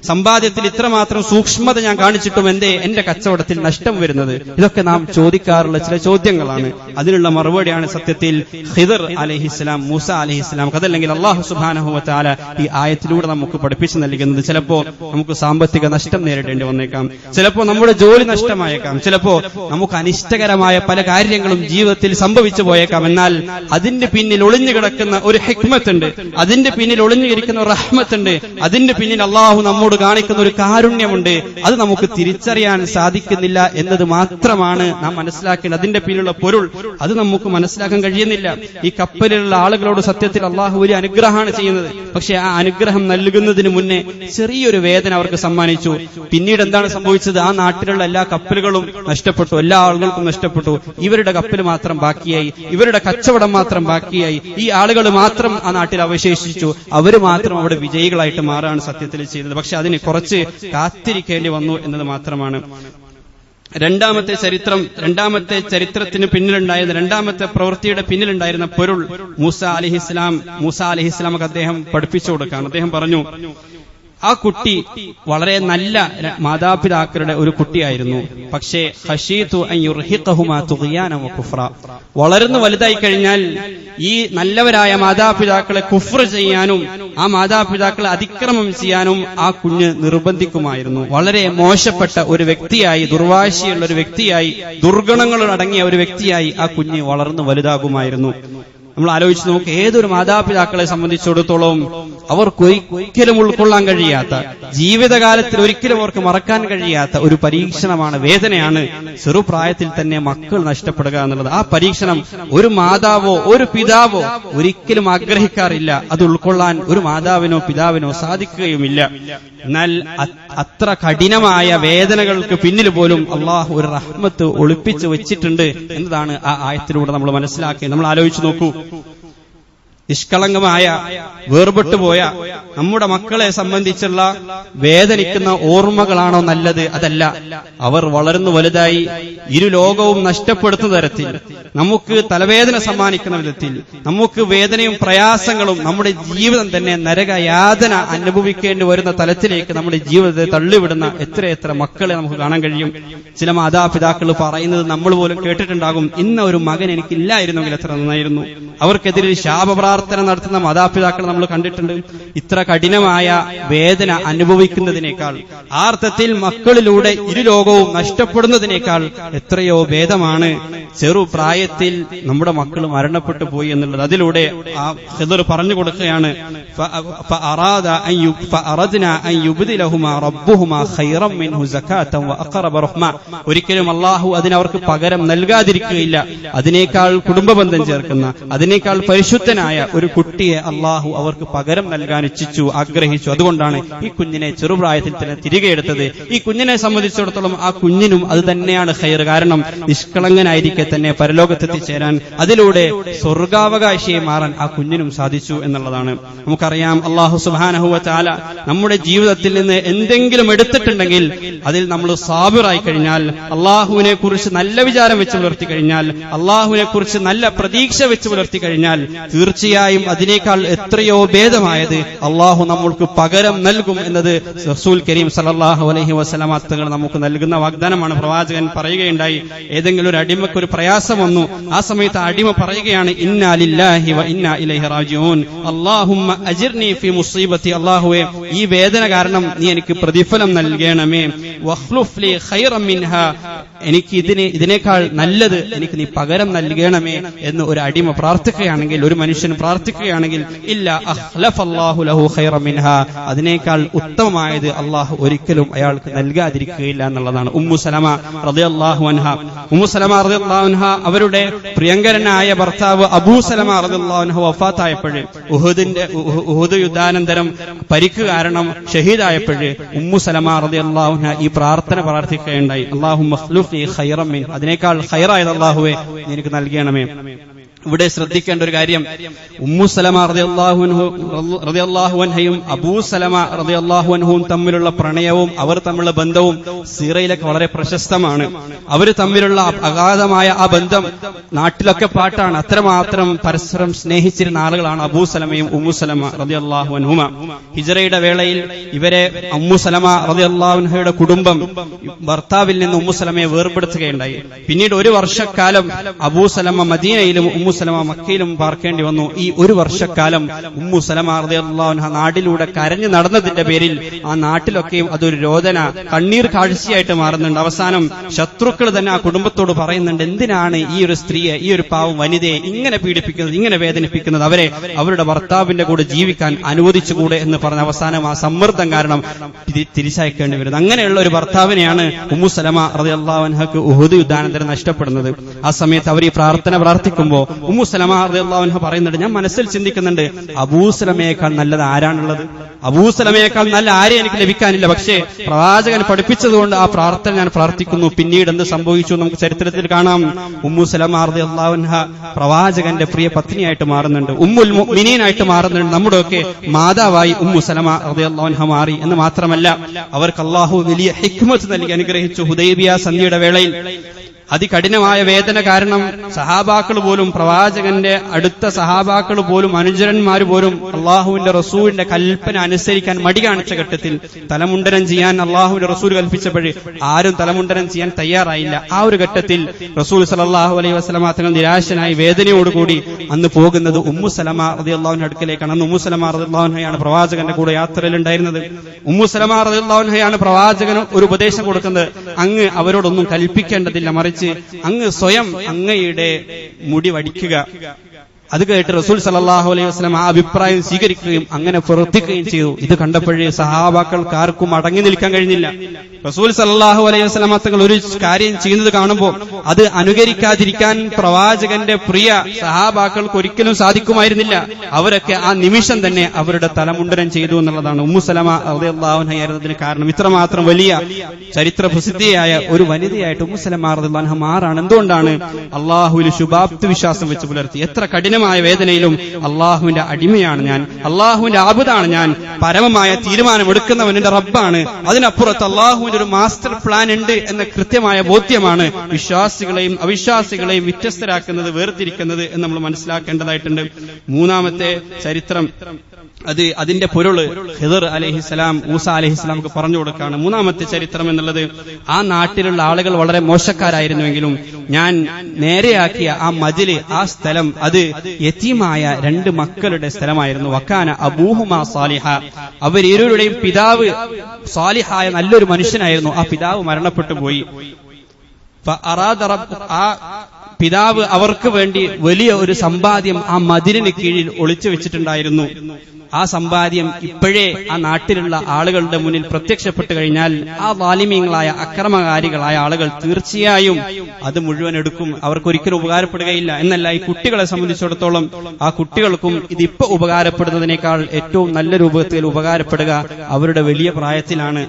സമ്പാദ്യത്തിൽ ഇത്രമാത്രം സൂക്ഷ്മത ഞാൻ കാണിച്ചിട്ടും എന്തേ എന്റെ കച്ചവടത്തിൽ നഷ്ടം വരുന്നത്? ഇതൊക്കെ നാം ചോദിക്കാറുള്ള ചില ചോദ്യങ്ങളാണ്. അതിനുള്ള മറുപടിയാണ് സത്യത്തിൽ ഖിദർ അലൈഹിസ്സലാം, മൂസ അലൈഹിസ്സലാം, അതല്ലെങ്കിൽ അല്ലാഹു സുബ്ഹാനഹു വ തആല ഈ ആയത്തിലൂടെ നമുക്ക് പഠിപ്പിച്ചു നൽകുന്നത്. ചിലപ്പോ നമുക്ക് സാമ്പത്തിക നഷ്ടം നേരിടേണ്ടി വന്നേക്കാം, ചിലപ്പോ നമ്മുടെ ജോലി നഷ്ടമായേക്കാം, ചിലപ്പോ നമുക്ക് അനിഷ്ടകരമായ പല കാര്യങ്ങളും ജീവിതത്തിൽ സംഭവിച്ചു പോയേക്കാം. എന്നാൽ അതിന്റെ പിന്നിൽ ഒളിഞ്ഞു കിടക്കുന്ന ഒരു ഹിക്മത്തുണ്ട്, അതിന്റെ പിന്നിൽ ഒളിഞ്ഞുകിരിക്കുന്ന ഒരു റഹ്മത്തുണ്ട്, അതിന്റെ പിന്നിൽ അള്ളാഹു നമ്മോട് കാണിക്കുന്ന ഒരു കാരുണ്യമുണ്ട്. അത് നമുക്ക് തിരിച്ചറിയാൻ സാധിക്കുന്നില്ല എന്നത് മാത്രമാണ് നാം മനസ്സിലാക്കേണ്ടത്. അതിന്റെ പിന്നിലുള്ള പൊരുൾ അത് നമുക്ക് മനസ്സിലാക്കാൻ കഴിയുന്നില്ല. ഈ കപ്പലിലുള്ള ആളുകളോട് സത്യത്തിൽ അള്ളാഹു വലിയ അനുഗ്രഹമാണ് ചെയ്യുന്നത്. പക്ഷെ ആ അനുഗ്രഹം നൽകുന്നതിന് മുന്നേ ചെറിയൊരു വേദന അവർക്ക് സമ്മാനിച്ചു. പിന്നീട് എന്താണ് സംഭവിച്ചത്? ആ നാട്ടിലുള്ള എല്ലാ കപ്പലുകളും നഷ്ടപ്പെട്ടു, എല്ലാ ആളുകൾക്കും നഷ്ടപ്പെട്ടു. ഇവരുടെ കപ്പൽ മാത്രം ബാക്കിയായി, ഇവരുടെ കച്ചവടം മാത്രം ബാക്കിയായി, ഈ ആളുകൾ മാത്രം ആ നാട്ടിൽ അവശേഷിച്ചു. അവർ മാത്രം അവിടെ വിജയികളായിട്ട് മാറാണ് സത്യത്തിൽ ചെയ്തത്. പക്ഷെ അതിന് കുറച്ച് കാത്തിരിക്കേണ്ടി വന്നു എന്നത് മാത്രമാണ്. രണ്ടാമത്തെ ചരിത്രത്തിന് പിന്നിലുണ്ടായിരുന്ന, രണ്ടാമത്തെ പ്രവൃത്തിയുടെ പിന്നിലുണ്ടായിരുന്ന പൊരുൾ മൂസ അലൈഹിസ്സലാമക്ക് അദ്ദേഹം പഠിപ്പിച്ചു കൊടുക്കുകയാണ്. അദ്ദേഹം പറഞ്ഞു, ആ കുട്ടി വളരെ നല്ല മാതാപിതാക്കളുടെ ഒരു കുട്ടിയായിരുന്നു. പക്ഷേ ഖശീതു അൻ യുർഹിഖഹുമാ തുഗ്യാന വ കുഫ്ര, വളർന്നു വലുതായി കഴിഞ്ഞാൽ ഈ നല്ലവരായ മാതാപിതാക്കളെ കുഫ്ർ ചെയ്യാനും ആ മാതാപിതാക്കളെ അതിക്രമം ചെയ്യാനും ആ കുഞ്ഞ് നിർബന്ധിക്കുമായിരുന്നു. വളരെ മോശപ്പെട്ട ഒരു വ്യക്തിയായി, ദുർവാശിയുള്ള ഒരു വ്യക്തിയായി, ദുർഗുണങ്ങൾ അടങ്ങിയ ഒരു വ്യക്തിയായി ആ കുഞ്ഞ് വളർന്നു വലുതാകുമായിരുന്നു. നമ്മൾ ആലോചിച്ച് നോക്ക്, ഏതൊരു മാതാപിതാക്കളെ സംബന്ധിച്ചിടത്തോളം അവർക്കൊരിക്കലും ഉൾക്കൊള്ളാൻ കഴിയാത്ത, ജീവിതകാലത്തിൽ ഒരിക്കലും അവർക്ക് മറക്കാൻ കഴിയാത്ത ഒരു പരീക്ഷണമാണ്, വേദനയാണ് ചെറുപ്രായത്തിൽ തന്നെ മക്കൾ നഷ്ടപ്പെടുക എന്നുള്ളത്. ആ പരീക്ഷണം ഒരു മാതാവോ ഒരു പിതാവോ ഒരിക്കലും ആഗ്രഹിക്കാറില്ല. അത് ഉൾക്കൊള്ളാൻ ഒരു മാതാവിനോ പിതാവിനോ സാധിക്കുകയുമില്ല. എന്നാൽ അത്ര കഠിനമായ വേദനകൾക്ക് പിന്നിൽ പോലും അള്ളാഹു ഒരു റഹ്മത്ത് ഒളിപ്പിച്ചു വെച്ചിട്ടുണ്ട് എന്നതാണ് ആ ആയത്തിലൂടെ നമ്മൾ മനസ്സിലാക്കിയത്. നമ്മൾ ആലോചിച്ച് നോക്കൂ, നിഷ്കളങ്കമായ, വേർപെട്ടുപോയ നമ്മുടെ മക്കളെ സംബന്ധിച്ചുള്ള വേദനിക്കുന്ന ഓർമ്മകളാണോ നല്ലത്? അതല്ല. അവർ വളർന്നു വലുതായി ഇരു ലോകവും നഷ്ടപ്പെടുത്തുന്ന തരത്തിൽ, നമുക്ക് തലവേദന സമ്മാനിക്കുന്ന വിധത്തിൽ, നമുക്ക് വേദനയും പ്രയാസങ്ങളും, നമ്മുടെ ജീവിതം തന്നെ നരകയാതന അനുഭവിക്കേണ്ടി വരുന്ന തലത്തിലേക്ക് നമ്മുടെ ജീവിതത്തെ തള്ളിവിടുന്ന എത്രയെത്ര മക്കളെ നമുക്ക് കാണാൻ കഴിയും. ചില മാതാപിതാക്കൾ പറയുന്നത് നമ്മൾ പോലും കേട്ടിട്ടുണ്ടാകും, ഇന്ന ഒരു മകൻ എനിക്കില്ലായിരുന്നെങ്കിൽ എത്ര നന്നായിരുന്നു. അവർക്കെതിരെ ശാപപ്രാർത്ഥന പ്രവർത്തനം നടത്തുന്ന മാതാപിതാക്കൾ നമ്മൾ കണ്ടിട്ടുണ്ട്. ഇത്ര കഠിനമായ വേദന അനുഭവിക്കുന്നതിനേക്കാൾ, ആ അർത്ഥത്തിൽ മക്കളിലൂടെ ഇരുലോകവും നഷ്ടപ്പെടുന്നതിനേക്കാൾ എത്രയോ ഭേദമാണ് ചെറുപ്രായത്തിൽ നമ്മുടെ മക്കൾ മരണപ്പെട്ടു പോയി എന്നുള്ളത്. അതിലൂടെ ആ ഖിദർ പറഞ്ഞു കൊടുക്കുകയാണ്, ഒരിക്കലും അള്ളാഹു അതിനവർക്ക് പകരം നൽകാതിരിക്കുകയില്ല. അതിനേക്കാൾ കുടുംബബന്ധം ചേർക്കുന്ന, അതിനേക്കാൾ പരിശുദ്ധനായ ഒരു കുട്ടിയെ അള്ളാഹു അവർക്ക് പകരം നൽകാൻ ഇച്ഛിച്ചു, ആഗ്രഹിച്ചു. അതുകൊണ്ടാണ് ഈ കുഞ്ഞിനെ ചെറുപ്രായത്തിൽ തന്നെ തിരികെ എടുത്തത്. ഈ കുഞ്ഞിനെ സംബന്ധിച്ചിടത്തോളം ആ കുഞ്ഞിനും അത് തന്നെയാണ് ഖൈർ. കാരണം നിഷ്കളങ്കനായിരിക്കെ തന്നെ പരലോകത്തെത്തിച്ചേരാൻ, അതിലൂടെ സ്വർഗാവകാശിയെ മാറാൻ ആ കുഞ്ഞിനും സാധിച്ചു എന്നുള്ളതാണ്. നമുക്കറിയാം, അല്ലാഹു സുബ്ഹാനഹു വ തആല നമ്മുടെ ജീവിതത്തിൽ നിന്ന് എന്തെങ്കിലും എടുത്തിട്ടുണ്ടെങ്കിൽ അതിൽ നമ്മൾ സാബിറായി കഴിഞ്ഞാൽ, അള്ളാഹുവിനെ കുറിച്ച് നല്ല വിചാരം വെച്ച് പുലർത്തി കഴിഞ്ഞാൽ, അള്ളാഹുവിനെ കുറിച്ച് നല്ല പ്രതീക്ഷ വെച്ച് പുലർത്തി കഴിഞ്ഞാൽ, തീർച്ചയായും അതിനേക്കാൾ എത്രയോ ഭേദമായത് അള്ളാഹു നമ്മൾക്ക് പകരം നൽകും എന്നത് റസൂൽ കരീം സല്ലല്ലാഹു അലൈഹി വസല്ലം തങ്ങൾ നമുക്ക് നൽകുന്ന വാഗ്ദാനമാണ്. പ്രവാചകൻ പറയുകയുണ്ടായി, ഏതെങ്കിലും ഒരു അടിമക്ക് ഒരു പ്രയാസം വന്നു, ആ സമയത്ത് അടിമ പറയുകയാണ്, ഇന്നാ ലില്ലാഹി വ ഇന്നാ ഇലൈഹി റാജിഊൻ, അല്ലാഹുമ്മ അജിർനി ഫീ മുസീബത്തി, അല്ലാഹുവേ ഈ വേദന കാരണം നീ എനിക്ക് പ്രതിഫലം നൽകണമേ, വഖ്ലുഫ് ലി ഖൈറൻ മിൻഹാ, എനിക്ക് ഇതിനേക്കാൾ നല്ലത് എനിക്ക് നീ പകരം നൽകണമേ എന്ന് ഒരു അടിമ പ്രാർത്ഥിക്കുകയാണെങ്കിൽ, ഒരു മനുഷ്യൻ പ്രാർത്ഥിക്കുകയാണെങ്കിൽ, ഇല്ല അഖ്ലഫല്ലാഹു ലഹു ഖൈറൻ മിൻഹാ, അതിനേക്കാൾ ഉത്തമമായത് അള്ളാഹു ഒരിക്കലും അയാൾക്ക് നൽകാതിരിക്കുകയില്ല എന്നുള്ളതാണ്. ഉമ്മു സലമ റളിയല്ലാഹു അൻഹ അവരുടെ പ്രിയങ്കരനായ ഭർത്താവ് അബൂ സലമ റളിയല്ലാഹു അൻഹു വഫാത്തായപ്പോൾ, ഉഹുദ് യുദ്ധാനന്തരം പരിക്ക് കാരണം ഷഹീദായപ്പോൾ ഉമ്മു സലമ റളിയല്ലാഹു അൻഹ ഈ പ്രാർത്ഥന പ്രാർത്ഥിക്കുകയുണ്ടായി, അല്ലാഹുമ്മ ഖ്ലുഫ് ലി ഖൈറൻ മിൻ, അതിനേക്കാൾ ഖൈറായത് അല്ലാഹുവേ എനിക്ക് നൽകണമേ. ഇവിടെ ശ്രദ്ധിക്കേണ്ട ഒരു കാര്യം, ഉമ്മു സലമ റളിയല്ലാഹു അൻഹയും അബൂ സലമ റളിയല്ലാഹു അൻഹുവും തമ്മിലുള്ള പ്രണയവും അവർ തമ്മിലുള്ള ബന്ധവും സീറയിലൊക്കെ വളരെ പ്രശസ്തമാണ്. അവർ തമ്മിലുള്ള അഗാധമായ ആ ബന്ധം നാട്ടിലൊക്കെ പാട്ടാണ്. അത്രമാത്രം പരസ്പരം സ്നേഹിച്ചിരുന്ന ആളുകളാണ് അബൂ സലമയും ഉമ്മു സലമ റളിയല്ലാഹു അൻഹുമ. ഹിജ്റയുടെ വേളയിൽ ഇവരെ ഉമ്മു സലമ റളിയല്ലാഹു അൻഹയുടെ കുടുംബം ഭർത്താവിൽ നിന്ന് ഉമ്മു സലമയെ വേർപെടുത്തുകയുണ്ടായി. പിന്നീട് ഒരു വർഷക്കാലം അബൂ സലമ മദീനയിലും ഉമ്മു സലമ മക്കയിലും പാർക്കേണ്ടി വന്നു. ഈ ഒരു വർഷക്കാലം ഉമ്മു സലമ റളിയല്ലാഹു അൻഹ നാട്ടിലൂടെ കരഞ്ഞു നടന്നതിന്റെ പേരിൽ ആ നാട്ടിലൊക്കെയും അതൊരു രോദന, കണ്ണീർ കാഴ്ചയായിട്ട് മാറുന്നുണ്ട്. അവസാനം ശത്രുക്കൾ തന്നെ ആ കുടുംബത്തോട് പറയുന്നുണ്ട്, എന്തിനാണ് ഈ ഒരു സ്ത്രീയെ, ഈ ഒരു പാവം വനിതയെ ഇങ്ങനെ പീഡിപ്പിക്കുന്നത്, ഇങ്ങനെ വേദനിപ്പിക്കുന്നത്, അവരെ അവരുടെ ഭർത്താവിന്റെ കൂടെ ജീവിക്കാൻ അനുവദിച്ചുകൂടെ എന്ന് പറഞ്ഞ അവസാനം ആ സമ്മർദ്ദം കാരണം തിരിച്ചയക്കേണ്ടി വരുന്നത്. അങ്ങനെയുള്ള ഒരു ഭർത്താവിനെയാണ് ഉമ്മു സലമ റളിയല്ലാഹു അൻഹക്ക് ഉഹുദ് യുദ്ധാനന്തരം നഷ്ടപ്പെടുന്നത്. ആ സമയത്ത് അവർ ഈ പ്രാർത്ഥന പ്രാർത്ഥിക്കുമ്പോൾ ഉമ്മു സലമ റളിയല്ലാഹു അൻഹ പറയുന്നുണ്ട്, ഞാൻ മനസ്സിൽ ചിന്തിക്കുന്നുണ്ട്, അബൂ സലമയേക്കാൾ നല്ലത് ആരാണുള്ളത്? അബൂ സലമയേക്കാൾ നല്ല ആരെ എനിക്ക് ലഭിക്കാനില്ല. പക്ഷേ പ്രവാചകൻ പഠിപ്പിച്ചതുകൊണ്ട് ആ പ്രാർത്ഥന ഞാൻ പ്രാർത്ഥിക്കുന്നു. പിന്നീട് എന്ത് സംഭവിച്ചു നമുക്ക് ചരിത്രത്തിൽ കാണാം. ഉമ്മു സലമ റളിയല്ലാഹു അൻഹ പ്രവാചകന്റെ പ്രിയ പത്നിയായിട്ട് മാറുന്നുണ്ട്, ഉമ്മുൽ മുഅ്മിനീനായിട്ട് മാറുന്നുണ്ട്. നമ്മുടെയൊക്കെ മാതാവായി ഉമ്മു സലമ റളിയല്ലാഹു അൻഹ മാറി എന്ന് മാത്രമല്ല, അവർക്ക് അല്ലാഹു വലിയ ഹിക്മത്ത് നൽകി അനുഗ്രഹിച്ചു. ഹുദൈബിയ സന്ധിയുടെ വേളയിൽ അതികഠിനമായ വേദന കാരണം സഹാബാക്കൾ പോലും, പ്രവാചകന്റെ അടുത്ത സഹാബാക്കൾ പോലും, അനുചരന്മാർ പോലും അള്ളാഹുവിന്റെ റസൂലിന്റെ കൽപ്പന അനുസരിക്കാൻ മടി കാണിച്ച ഘട്ടത്തിൽ തലമുണ്ടനം ചെയ്യാൻ അള്ളാഹുവിന്റെ റസൂൽ കൽപ്പിച്ചപ്പോൾ ആരും തലമുണ്ടനം ചെയ്യാൻ തയ്യാറായില്ല. ആ ഒരു ഘട്ടത്തിൽ റസൂൽ സല്ലല്ലാഹു അലൈഹി വസല്ലമ തങ്ങൾ നിരാശനായി വേദനയോടുകൂടി അന്ന് പോകുന്നത് ഉമ്മു സലമ റളിയല്ലാഹു അൻഹ അടുക്കലേക്കാണ്. അന്ന് ഉമ്മു സലമ റളിയല്ലാഹു അൻഹയാണ് പ്രവാചകന്റെ കൂടെ യാത്രയിലുണ്ടായിരുന്നത്. ഉമ്മു സലമ റളിയല്ലാഹു അൻഹയാണ് പ്രവാചകന് ഒരു ഉപദേശം കൊടുക്കുന്നത്, അങ്ങ് അവരോടൊന്നും കൽപ്പിക്കേണ്ടതില്ല, മറിച്ച് അങ്ങ് സ്വയം അങ്ങയുടെ മുടി വടിക്കുക. അത് കേട്ട് റസൂൽ സല്ലല്ലാഹു അലൈഹി വസല്ലം ആ അഭിപ്രായം സ്വീകരിക്കുകയും അങ്ങനെ പ്രവർത്തിക്കുകയും ചെയ്തു. ഇത് കണ്ടപ്പോഴേ സഹാബാക്കൾക്ക് ആർക്കും അടങ്ങി നിൽക്കാൻ കഴിഞ്ഞില്ല. റസൂൽ സല്ലല്ലാഹു അലൈഹി വസല്ലം തങ്ങൾ ഒരു കാര്യം ചെയ്യുന്നത് കാണുമ്പോൾ അത് അനുകരിക്കാതിരിക്കാൻ പ്രവാചകന്റെ പ്രിയ സഹാബാക്കൾക്ക് ഒരിക്കലും സാധിക്കുമായിരുന്നില്ല. അവരൊക്കെ ആ നിമിഷം തന്നെ അവരുടെ തലമുണ്ടനം ചെയ്തു എന്നുള്ളതാണ് ഉമ്മു സലമ റളിയല്ലാഹു അൻഹ ആയിരുന്നതിന് കാരണം. ഇത്രമാത്രം വലിയ ചരിത്ര പ്രസിദ്ധിയായ ഒരു വനിതയായിട്ട് ഉമ്മു സലമ റളിയല്ലാഹു അൻഹ മാറാണ്. എന്തുകൊണ്ടാണ്? അള്ളാഹുവിൽ ശുഭാപ്തി വിശ്വാസം വെച്ച് പുലർത്തി. എത്ര കഠിനമായ വേദനയിലും അള്ളാഹുവിന്റെ അടിമയാണ് ഞാൻ, അള്ളാഹുവിന്റെ ആബുദാണ് ഞാൻ, പരമമായ തീരുമാനം എടുക്കുന്നവൻ എന്റെ റബ്ബാണ്, അതിനപ്പുറത്ത് അള്ളാഹുവിന്റെ ഒരു മാസ്റ്റർ പ്ലാൻ ഉണ്ട് എന്ന കൃത്യമായ ബോധ്യമാണ് വിശ്വാസികളെയും അവിശ്വാസികളെയും വ്യത്യസ്തരാക്കുന്നത്, വേർതിരിക്കുന്നത് എന്ന് നമ്മൾ മനസ്സിലാക്കേണ്ടതായിട്ടുണ്ട്. മൂന്നാമത്തെ ചരിത്രം അതിന്റെ പൊരുള് ഖിദർ അലൈഹിസ്സലാം മൂസ അലൈഹിസ്സലാമുക്ക് പറഞ്ഞു കൊടുക്കുകയാണ്. മൂന്നാമത്തെ ചരിത്രം എന്നുള്ളത്, ആ നാട്ടിലുള്ള ആളുകൾ വളരെ മോശക്കാരായിരുന്നുവെങ്കിലും ഞാൻ നേരെയാക്കിയ ആ മജില്, ആ സ്ഥലം, അത് യതീമായ 2 മക്കളുടെ സ്ഥലമായിരുന്നു. വക്കാന അബൂഹുമാ സാലിഹ, അവരിരുവരുടെയും പിതാവ് സാലിഹായ നല്ലൊരു മനുഷ്യനായിരുന്നു. ആ പിതാവ് മരണപ്പെട്ടു പോയി. ആ പിതാവ് അവർക്ക് വേണ്ടി വലിയ ഒരു സമ്പാദ്യം ആ മതിലിന് കീഴിൽ ഒളിച്ചു വെച്ചിട്ടുണ്ടായിരുന്നു. ആ സമ്പാദ്യം ഇപ്പോഴേ ആ നാട്ടിലുള്ള ആളുകളുടെ മുന്നിൽ പ്രത്യക്ഷപ്പെട്ടു കഴിഞ്ഞാൽ ആ വാലിമീങ്ങളായ അക്രമകാരികളായ ആളുകൾ തീർച്ചയായും അത് മുഴുവൻ എടുക്കും. അവർക്കൊരിക്കലും ഉപകാരപ്പെടുകയില്ല. എന്നല്ല, ഈ കുട്ടികളെ സംബന്ധിച്ചിടത്തോളം ആ കുട്ടികൾക്കും ഇതിപ്പോ ഉപകാരപ്പെടുന്നതിനേക്കാൾ ഏറ്റവും നല്ല രൂപത്തിൽ ഉപകാരപ്പെടുക അവരുടെ വലിയ പ്രായത്തിലാണ്.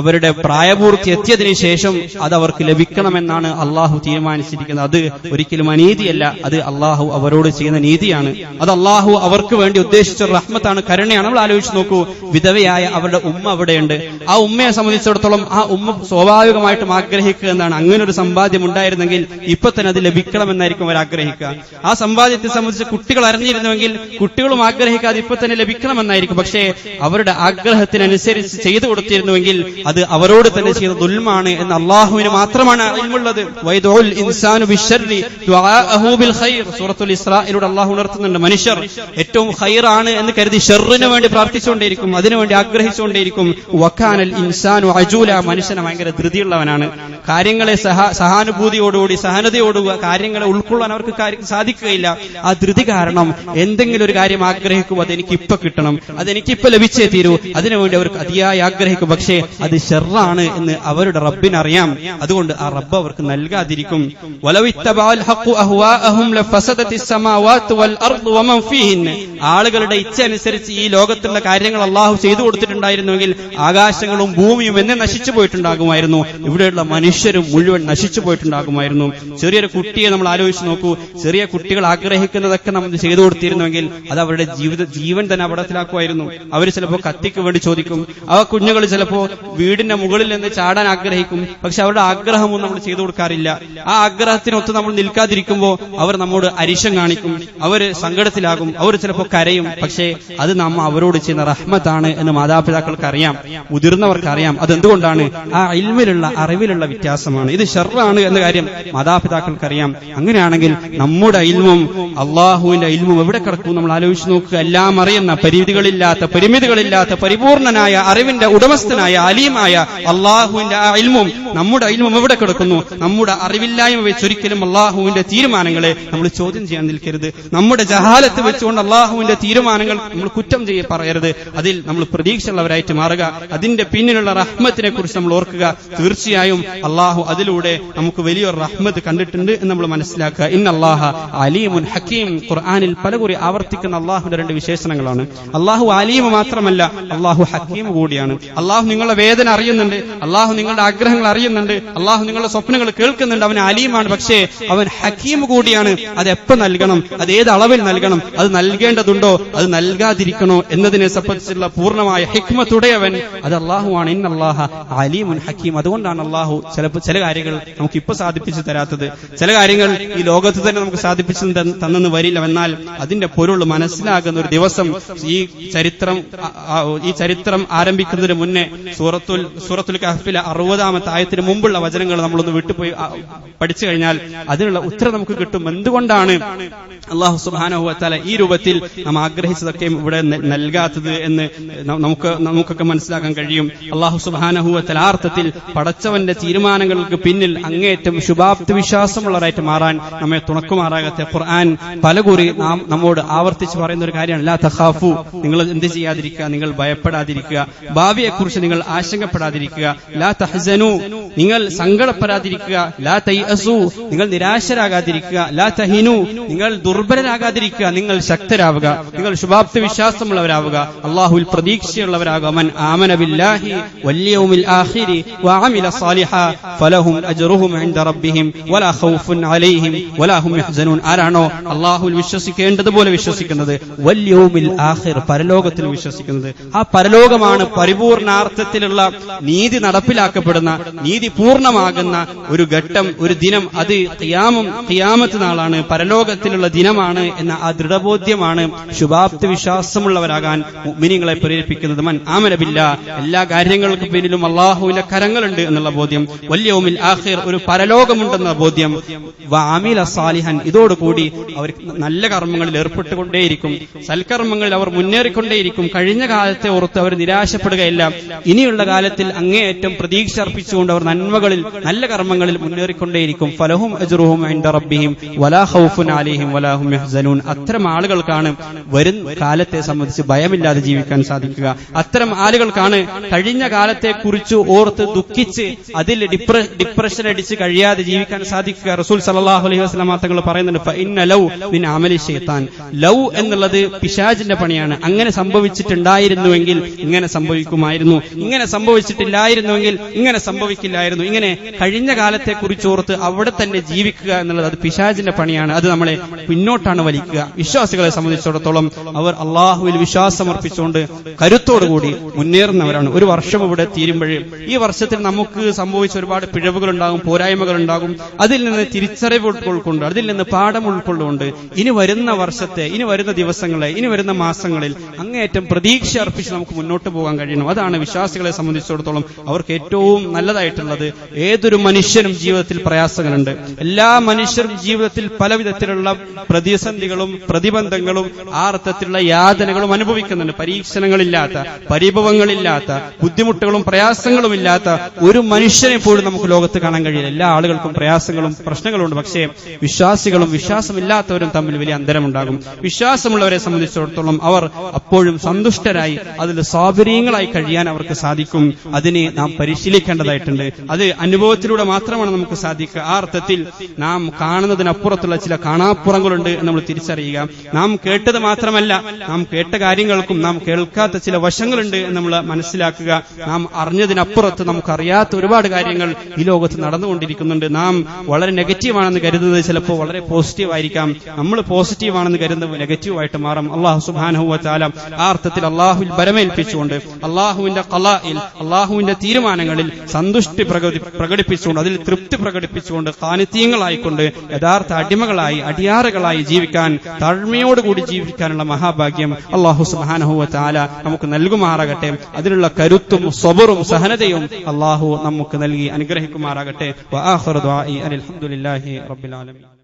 അവരുടെ പ്രായപൂർത്തി എത്തിയതിനു ശേഷം അത് അവർക്ക് ലഭിക്കണമെന്നാണ് അള്ളാഹു തീരുമാനിച്ചിരിക്കുന്നത്. അത് ഒരിക്കലും അനീതിയല്ല, അത് അള്ളാഹു അവരോട് ചെയ്യുന്ന നീതിയാണ്. അത് അള്ളാഹു അവർക്ക് വേണ്ടി ഉദ്ദേശിച്ച റഹ്മത്താണ്, കരുണയാണ്. നമ്മൾ ആലോചിച്ച് നോക്കൂ, വിധവയായ അവരുടെ ഉമ്മ അവിടെയുണ്ട്. ആ ഉമ്മയെ സംബന്ധിച്ചിടത്തോളം ആ ഉമ്മ സ്വാഭാവികമായിട്ടും ആഗ്രഹിക്കുക എന്നാണ്, അങ്ങനെ ഒരു സമ്പാദ്യം ഉണ്ടായിരുന്നെങ്കിൽ ഇപ്പൊ തന്നെ അത് ലഭിക്കണമെന്നായിരിക്കും അവർ ആഗ്രഹിക്കുക. ആ സമ്പാദ്യത്തെ സംബന്ധിച്ച് കുട്ടികൾ അറിഞ്ഞിരുന്നുവെങ്കിൽ കുട്ടികളും ആഗ്രഹിക്കാതെ ഇപ്പൊ തന്നെ ലഭിക്കണമെന്നായിരിക്കും. പക്ഷേ അവരുടെ ആഗ്രഹത്തിനനുസരിച്ച് ചെയ്തു കൊടുത്തിരുന്നുവെങ്കിൽ അത് അവരോട് തന്നെ ചെയ്ത ദുൽമാണ് എന്ന് അള്ളാഹുവിന് മാത്രമാണ് അറിവുള്ളത്. വൈദുൽ ഇൻസാനു ബിശ്ശർരി ദുആഅഹു ബിൽ ഖൈർ, സൂറത്തുൽ ഇസ്രായിലൂടെ അള്ളാഹു ഉണർത്തുന്നുണ്ട്. മനുഷ്യർ ഏറ്റവും ഖൈറാണ് എന്ന് കരുതി ഷർറിന് വേണ്ടി പ്രാർത്ഥിച്ചുകൊണ്ടേയിരിക്കും, അതിനുവേണ്ടി ആഗ്രഹിച്ചുകൊണ്ടേയിരിക്കും. വക്കാനൽ ഇൻസാനു അജൂല, മനുഷ്യന് ഭയങ്കര ധൃതിയുള്ളവനാണ്. കാര്യങ്ങളെ സഹാനുഭൂതിയോടുകൂടി സഹനതയോടുകൂടി കാര്യങ്ങളെ ഉൾക്കൊള്ളാൻ അവർക്ക് സാധിക്കുകയില്ല. ആ ധൃതി കാരണം എന്തെങ്കിലും ഒരു കാര്യം ആഗ്രഹിക്കും, അതെനിക്കിപ്പോ കിട്ടണം, അതെനിക്കിപ്പോ ലഭിച്ചേ തീരൂ, അതിനുവേണ്ടി അവർക്ക് അതിയായി ആഗ്രഹിക്കും. പക്ഷേ അത് ഷർറാണ് എന്ന് അവരുടെ റബ്ബിനറിയാം. അതുകൊണ്ട് ആ റബ്ബ് അവർക്ക് നൽകാതിരിക്കും. ആളുകളുടെ ഇച്ഛ അനുസരിച്ച് ഈ ലോകത്തുള്ള കാര്യങ്ങൾ അള്ളാഹു ചെയ്തു കൊടുത്തിട്ടുണ്ടായിരുന്നുവെങ്കിൽ ആകാശങ്ങളും ഭൂമിയും എന്നെ നശിച്ചു പോയിട്ടുണ്ടാകുമായിരുന്നു. ഇവിടെയുള്ള മനുഷ്യരും മുഴുവൻ നശിച്ചു പോയിട്ടുണ്ടാകുമായിരുന്നു. ചെറിയൊരു കുട്ടിയെ നമ്മൾ ആലോചിച്ച് നോക്കൂ. ചെറിയ കുട്ടികൾ ആഗ്രഹിക്കുന്നതൊക്കെ നമ്മൾ ചെയ്തു കൊടുത്തിരുന്നുവെങ്കിൽ അത് അവരുടെ ജീവൻ തന്നെ അപകടത്തിലാക്കുമായിരുന്നു. അവർ ചിലപ്പോൾ കത്തിക്ക് വേണ്ടി ചോദിക്കും. ആ കുഞ്ഞുങ്ങൾ ചിലപ്പോൾ വീടിന്റെ മുകളിൽ നിന്ന് ചാടാൻ ആഗ്രഹിക്കും. പക്ഷെ അവരുടെ ആഗ്രഹമൊന്നും നമ്മൾ ചെയ്തു കൊടുക്കാറില്ല. ആ ആഗ്രഹത്തിനൊത്ത് നമ്മൾ നിൽക്കാതിരിക്കുമ്പോൾ അവർ നമ്മോട് അരിശം കാണിക്കും, അവർ സങ്കടത്തിലാകും, അവർ ചിലപ്പോൾ കരയും. പക്ഷേ അത് നാം അവരോട് ചെയ്യുന്ന റഹ്മത്താണ് എന്ന് മാതാപിതാക്കൾക്ക് അറിയാം, മുതിർന്നവർക്ക് അറിയാം. അതെന്തുകൊണ്ടാണ്? ആ ഇൽമിലുള്ള അറിവിലുള്ള വ്യത്യാസമാണ്. ഇത് ഷർറാണ് എന്ന കാര്യം മാതാപിതാക്കൾക്കറിയാം. അങ്ങനെയാണെങ്കിൽ നമ്മുടെ ഇൽമും അള്ളാഹുവിന്റെ ഇൽമും എവിടെ കിടക്കും നമ്മൾ ആലോചിച്ച് നോക്കുക. എല്ലാം അറിയുന്ന, പരിമിതികളില്ലാത്ത പരിപൂർണനായ അറിവിന്റെ ഉടമസ്ഥനായ അലീമായ അള്ളാഹുവിന്റെ ആ ഇൽമും നമ്മുടെ ഇൽമും എവിടെ കിടക്കുന്നു? നമ്മുടെ അറിവില്ലായ്മ വെച്ചൊരിക്കലും അള്ളാഹുവിന്റെ തീരുമാനങ്ങളെ നമ്മൾ ചോദ്യം ചെയ്യാൻ നിൽക്കരുത്. നമ്മുടെ ജഹാലത്ത് വെച്ചുകൊണ്ട് അള്ളാഹുവിന്റെ തീരുമാനങ്ങൾ നമ്മൾ കുറ്റം പറയരുത്. അതിൽ നമ്മൾ പ്രതീക്ഷയുള്ളവരായിട്ട് മാറുക. അതിന്റെ പിന്നിലുള്ള റഹ്മത്തിനെ കുറിച്ച് നമ്മൾ ഓർക്കുക. തീർച്ചയായും അള്ളാഹു അതിലൂടെ നമുക്ക് വലിയൊരു റഹ്മത്ത് കണ്ടിട്ടുണ്ട് എന്ന് നമ്മൾ മനസ്സിലാക്കുക. ഇന്നല്ലാഹ അലീമുൻ ഹക്കീം, ഖുർആനിൽ പലകുറി ആവർത്തിക്കുന്ന അള്ളാഹുവിന്റെ 2 വിശേഷണങ്ങളാണ്. അള്ളാഹു അലീം മാത്രമല്ല, അള്ളാഹു ഹക്കീം കൂടിയാണ്. അള്ളാഹു നിങ്ങളുടെ വേദന അറിയുന്നുണ്ട്, അള്ളാഹു നിങ്ങളുടെ ആഗ്രഹങ്ങൾ അറിയുന്നുണ്ട്, അള്ളാഹു നിങ്ങളുടെ സ്വപ്നങ്ങൾ കേൾക്കുന്നുണ്ട്. അവൻ അലീമാണ്, പക്ഷേ അവൻ ഹക്കീം കൂടിയാണ്. അത് എപ്പോ നൽകണം, അത് ഏത് അളവിൽ നൽകണം, അത് നൽകേണ്ടതുണ്ടോ, അത് നൽകാതിരിക്കണോ എന്നതിനെ സംബന്ധിച്ചുള്ള പൂർണ്ണമായ ഹിക്മത്തുടയവൻ അത് അള്ളാഹുവാണ്. ഇന്നല്ലാഹ അലീമുൻ ഹക്കീം. അതുകൊണ്ടാണ് അള്ളാഹു ചില കാര്യങ്ങൾ നമുക്ക് ഇപ്പൊ സാധിപ്പിച്ചു തരാത്തത്. ചില കാര്യങ്ങൾ ഈ ലോകത്ത് തന്നെ നമുക്ക് സാധിപ്പിച്ചു തന്നെന്ന് വരില്ല. എന്നാൽ അതിന്റെ പൊരുൾ മനസ്സിലാകുന്ന ഒരു ദിവസം ഈ ചരിത്രം ആരംഭിക്കുന്നതിന് മുന്നേ സൂറത്തുൽ കഹ്ഫിലെ 60-ാമത്തെ ആയത്തിന് മുമ്പുള്ള വചനങ്ങൾ നമ്മളൊന്ന് വിട്ടുപോയി പഠിച്ചു കഴിഞ്ഞാൽ അതിനുള്ള ഉത്തരം നമുക്ക് കിട്ടും. എന്തുകൊണ്ടാണ് അല്ലാഹു സുബ്ഹാനഹു വ തആല ഈ രൂപത്തിൽ നാം ആഗ്രഹിച്ചതൊക്കെ ഇവിടെ നൽകാത്തത് എന്ന് നമുക്കൊക്കെ മനസ്സിലാക്കാൻ കഴിയും. അല്ലാഹു സുബ്ഹാനഹു വ തആല അർത്ഥത്തിൽ പടച്ചവന്റെ തീരുമാനങ്ങൾക്ക് പിന്നിൽ അങ്ങേയറ്റം ശുഭാപ്തി വിശ്വാസമുള്ളവരായിട്ട് മാറാൻ നമ്മെ തുണക്കുമാറാകട്ടെ. ഖുർആൻ പലകുറി നമ്മോട് ആവർത്തിച്ച് പറയുന്ന ഒരു കാര്യമാണ്, ലാ തഖാഫു, നിങ്ങൾ എന്ത് ചെയ്യാതിരിക്കുക, നിങ്ങൾ ഭയപ്പെടാതിരിക്കുക, ഭാവിയെക്കുറിച്ച് നിങ്ങൾ ആശങ്കപ്പെടാതിരിക്കുക, ലാ തഹ്സനു, നിങ്ങൾ സങ്കടപ്പെടാതിരിക്കുക, ലാ തൈഅസു, നിങ്ങൾ നിരാശരാകാതിരിക്കുക, ലാ തഹിനു, നിങ്ങൾ ദുർബലരാകാതിരിക്കുക, നിങ്ങൾ ശക്തരാവുക, നിങ്ങൾ ശുഭാപ്തി വിശ്വാസമുള്ളവരാവുക, അല്ലാഹുവിൽ പ്രതീക്ഷയുള്ളവരാകുക. മൻ ആമന ബില്ലാഹി വൽ യൗമിൽ ആഖിരി വഅമില സാലിഹാ ഫലഹും അജ്റുഹും ഇൻദ റബ്ബിഹിം വലാ ഖൗഫുൻ അലൈഹിം വലാ ഹും യഹ്സനൂൻ. ആരാണോ അല്ലാഹുവിൽ വിശ്വസിക്കേണ്ടതുപോലെ വിശ്വസിക്കുന്നത്, വൽ യൗമിൽ ആഖിർ, പരലോകത്തിൽ വിശ്വസിക്കുന്നത്, ആ പരലോകമാണ് പരിപൂർണാർത്ഥത്തിലുള്ള നീതി നടപ്പിലാക്കപ്പെടുന്ന, നീതി പൂർണ്ണമാകുന്ന ഒരു ഘട്ടം, ഒരു ദിനം. അത് ഖിയാമത്ത് നാളാണ്, പരലോകത്തിലുള്ള ദിനമാണ് എന്ന ആ ദൃഢബോധ്യമാണ് ശുഭാപ്തി വിശ്വാസമുള്ളവരാകാൻ മുഅ്മിനീങ്ങളെ പ്രേരിപ്പിക്കുന്നത് മൻ ആമന ബില്ലാഹ്, എല്ലാ കാര്യങ്ങൾക്കും പിന്നിലും അല്ലാഹുവിന്റെ കരങ്ങളുണ്ട് എന്നുള്ള ബോധ്യം, വൽ യൗമിൽ ആഖിർ, ഒരു പരലോകമുണ്ടെന്ന ബോധ്യം, വഅമില സാലിഹൻ, ഇതോടുകൂടി അവർ നല്ല കർമ്മങ്ങളിൽ ഏർപ്പെട്ടുകൊണ്ടേയിരിക്കും, സൽക്കർമ്മങ്ങളിൽ അവർ മുന്നേറിക്കൊണ്ടേയിരിക്കും. കഴിഞ്ഞ കാലത്തെ ഓർത്ത് അവർ നിരാശപ്പെടുകയില്ല, ഇനിയുള്ള കാലത്തിൽ അങ്ങേയറ്റം പ്രതീക്ഷ അർപ്പിച്ചുകൊണ്ട് അവർ നന്മകളിൽ നല്ല കർമ്മങ്ങളിൽ മുന്നേറിക്കൊണ്ടേയിരിക്കും. ഫലഹും അജ്റുഹും ഇൻദ റബ്ബിഹിം വലാ ഖൗഫുൻ അലൈഹിം വലാ ഹും യഹ്സനൂൻ. അത്തരം ആളുകൾക്കാണ് വരും കാലത്തെ സംബന്ധിച്ച് ഭയമില്ലാതെ ജീവിക്കാൻ സാധിക്കുക. അത്തരം ആളുകൾക്കാണ് കഴിഞ്ഞ കാലത്തെ കുറിച്ച് ഓർത്ത് ദുഃഖിച്ച് അതിൽ ഡിപ്രഷൻ അടിച്ച് കഴിയാതെ ജീവിക്കാൻ സാധിക്കുക. റസൂൽ സല്ലല്ലാഹു അലൈഹി വസല്ലം തങ്ങൾ പറയുന്നുണ്ട്, ഫഇന്ന ലൗ മിൻ അമലി ശൈത്താൻ. ലൗ എന്നുള്ളത് പിശാചിന്റെ പണിയാണ്. അങ്ങനെ സംഭവിച്ചിട്ടുണ്ടായിരുന്നുവെങ്കിൽ ഇങ്ങനെ സംഭവിക്കുമായിരുന്നു, ഇങ്ങനെ സംഭവിച്ചിട്ടില്ലായിരുന്നുവെങ്കിൽ ഇങ്ങനെ സംഭവിക്കില്ലായിരുന്നു. ഇങ്ങനെ കഴിഞ്ഞ കാലത്തെ കുറിച്ചോർത്ത് അവിടെ തന്നെ ജീവിക്കുക എന്നുള്ളത് അത് പിശാചിന്റെ പണിയാണ്. അത് നമ്മളെ പിന്നോട്ടാണ് വലിക്കുക. വിശ്വാസികളെ സംബന്ധിച്ചിടത്തോളം അവർ അള്ളാഹുവിൽ വിശ്വാസമർപ്പിച്ചുകൊണ്ട് കരുത്തോടുകൂടി മുന്നേറുന്നവരാണ്. ഒരു വർഷം ഇവിടെ തീരുമ്പോഴേ ഈ വർഷത്തിൽ നമുക്ക് സംഭവിച്ച ഒരുപാട് പിഴവുകളുണ്ടാകും, പോരായ്മകളുണ്ടാകും. അതിൽ നിന്ന് തിരിച്ചറിവ് ഉൾക്കൊള്ളുകൊണ്ട്, അതിൽ നിന്ന് പാഠം ഉൾക്കൊള്ളുകൊണ്ട് ഇനി വരുന്ന വർഷത്തെ, ഇനി വരുന്ന ദിവസങ്ങളെ, ഇനി വരുന്ന മാസങ്ങളിൽ അങ്ങേയറ്റം പ്രതീക്ഷ അർപ്പിച്ച് നമുക്ക് മുന്നോട്ട് പോകാൻ കഴിയണം. അതാണ് വിശ്വാസികളെ സംബന്ധിച്ചിടത്തോളം അവർക്ക് ഏറ്റവും നല്ലതായിട്ടുള്ളത്. ഏതൊരു മനുഷ്യനും ജീവിതത്തിൽ പ്രയാസങ്ങളുണ്ട്. എല്ലാ മനുഷ്യരും ജീവിതത്തിൽ പല വിധത്തിലുള്ള പ്രതിസന്ധികളും പ്രതിബന്ധങ്ങളും ആ അർത്ഥത്തിലുള്ള യാതനകളും അനുഭവിക്കുന്നുണ്ട്. പരീക്ഷണങ്ങളില്ലാത്ത, പരിഭവങ്ങളില്ലാത്ത, ബുദ്ധിമുട്ടുകളും പ്രയാസങ്ങളും ഇല്ലാത്ത ഒരു മനുഷ്യനെ പോലും നമുക്ക് ലോകത്ത് കാണാൻ കഴിയില്ല. എല്ലാ ആളുകൾക്കും പ്രയാസങ്ങളും പ്രശ്നങ്ങളും ഉണ്ട്. പക്ഷേ വിശ്വാസികളും വിശ്വാസമില്ലാത്തവരും തമ്മിൽ വലിയ അന്തരമുണ്ടാകും. വിശ്വാസമുള്ളവരെ സംബന്ധിച്ചിടത്തോളം അവർ അപ്പോഴും സന്തുഷ്ടരായി അതിൽ സാബിരീങ്ങളായി കഴിയാൻ അവർക്ക് സാധിക്കും. അതിനെ നാം പരിശീലിക്കേണ്ടതായിട്ടുണ്ട്. അത് അനുഭവത്തിലൂടെ മാത്രമാണ് നമുക്ക് സാധിക്കുക. ആ അർത്ഥത്തിൽ നാം കാണുന്നതിനപ്പുറത്തുള്ള ചില കാണാപ്പുറങ്ങളുണ്ട് എന്ന് നമ്മൾ തിരിച്ചറിയുക. നാം കേട്ടത് മാത്രമല്ല, നാം കേട്ട കാര്യങ്ങൾക്കും നാം കേൾക്കാത്ത ചില വശങ്ങളുണ്ട് എന്ന് നമ്മൾ മനസ്സിലാക്കുക. നാം അറിഞ്ഞതിനപ്പുറത്ത് നമുക്കറിയാത്ത ഒരുപാട് കാര്യങ്ങൾ ഈ ലോകത്ത് നടന്നുകൊണ്ടിരിക്കുന്നുണ്ട്. നാം വളരെ നെഗറ്റീവാണെന്ന് കരുതുന്നത് ചിലപ്പോൾ വളരെ പോസിറ്റീവായിരിക്കാം. നമ്മൾ പോസിറ്റീവാണെന്ന് കരുതുന്നത് നെഗറ്റീവായിട്ട് മാറും. അല്ലാഹു സുബ്ഹാനഹു വ തആല ആ അർത്ഥത്തിൽ അള്ളാഹുവിൽ ബരമേൽപ്പിച്ചുകൊണ്ട് അള്ളാഹുവിന്റെ ഖലാഇൽ, അള്ളാഹുവിന്റെ തീരുമാനങ്ങളിൽ സന്തുഷ്ടി പ്രകടിപ്പിച്ചുകൊണ്ട് അതിൽ തൃപ്തി പ്രകടിപ്പിച്ചുകൊണ്ട് ഖാനിതീങ്ങളായിക്കൊണ്ട് യഥാർത്ഥ അടിമകളായി, അടിയാറുകളായി ജീവിക്കാൻ, താഴ്മയോടുകൂടി ജീവിക്കാനുള്ള മഹാഭാഗ്യം അല്ലാഹു സുബ്ഹാനഹു വ തആല നമുക്ക് നൽകുമാറാകട്ടെ. അതിനുള്ള കരുത്തും സ്വബറും സഹനതയും അല്ലാഹു നമുക്ക് നൽകി അനുഗ്രഹിക്കുമാറാകട്ടെ. വആഖിറു ദുആഇ അൽഹംദുലില്ലാഹി റബ്ബിൽ ആലമീൻ.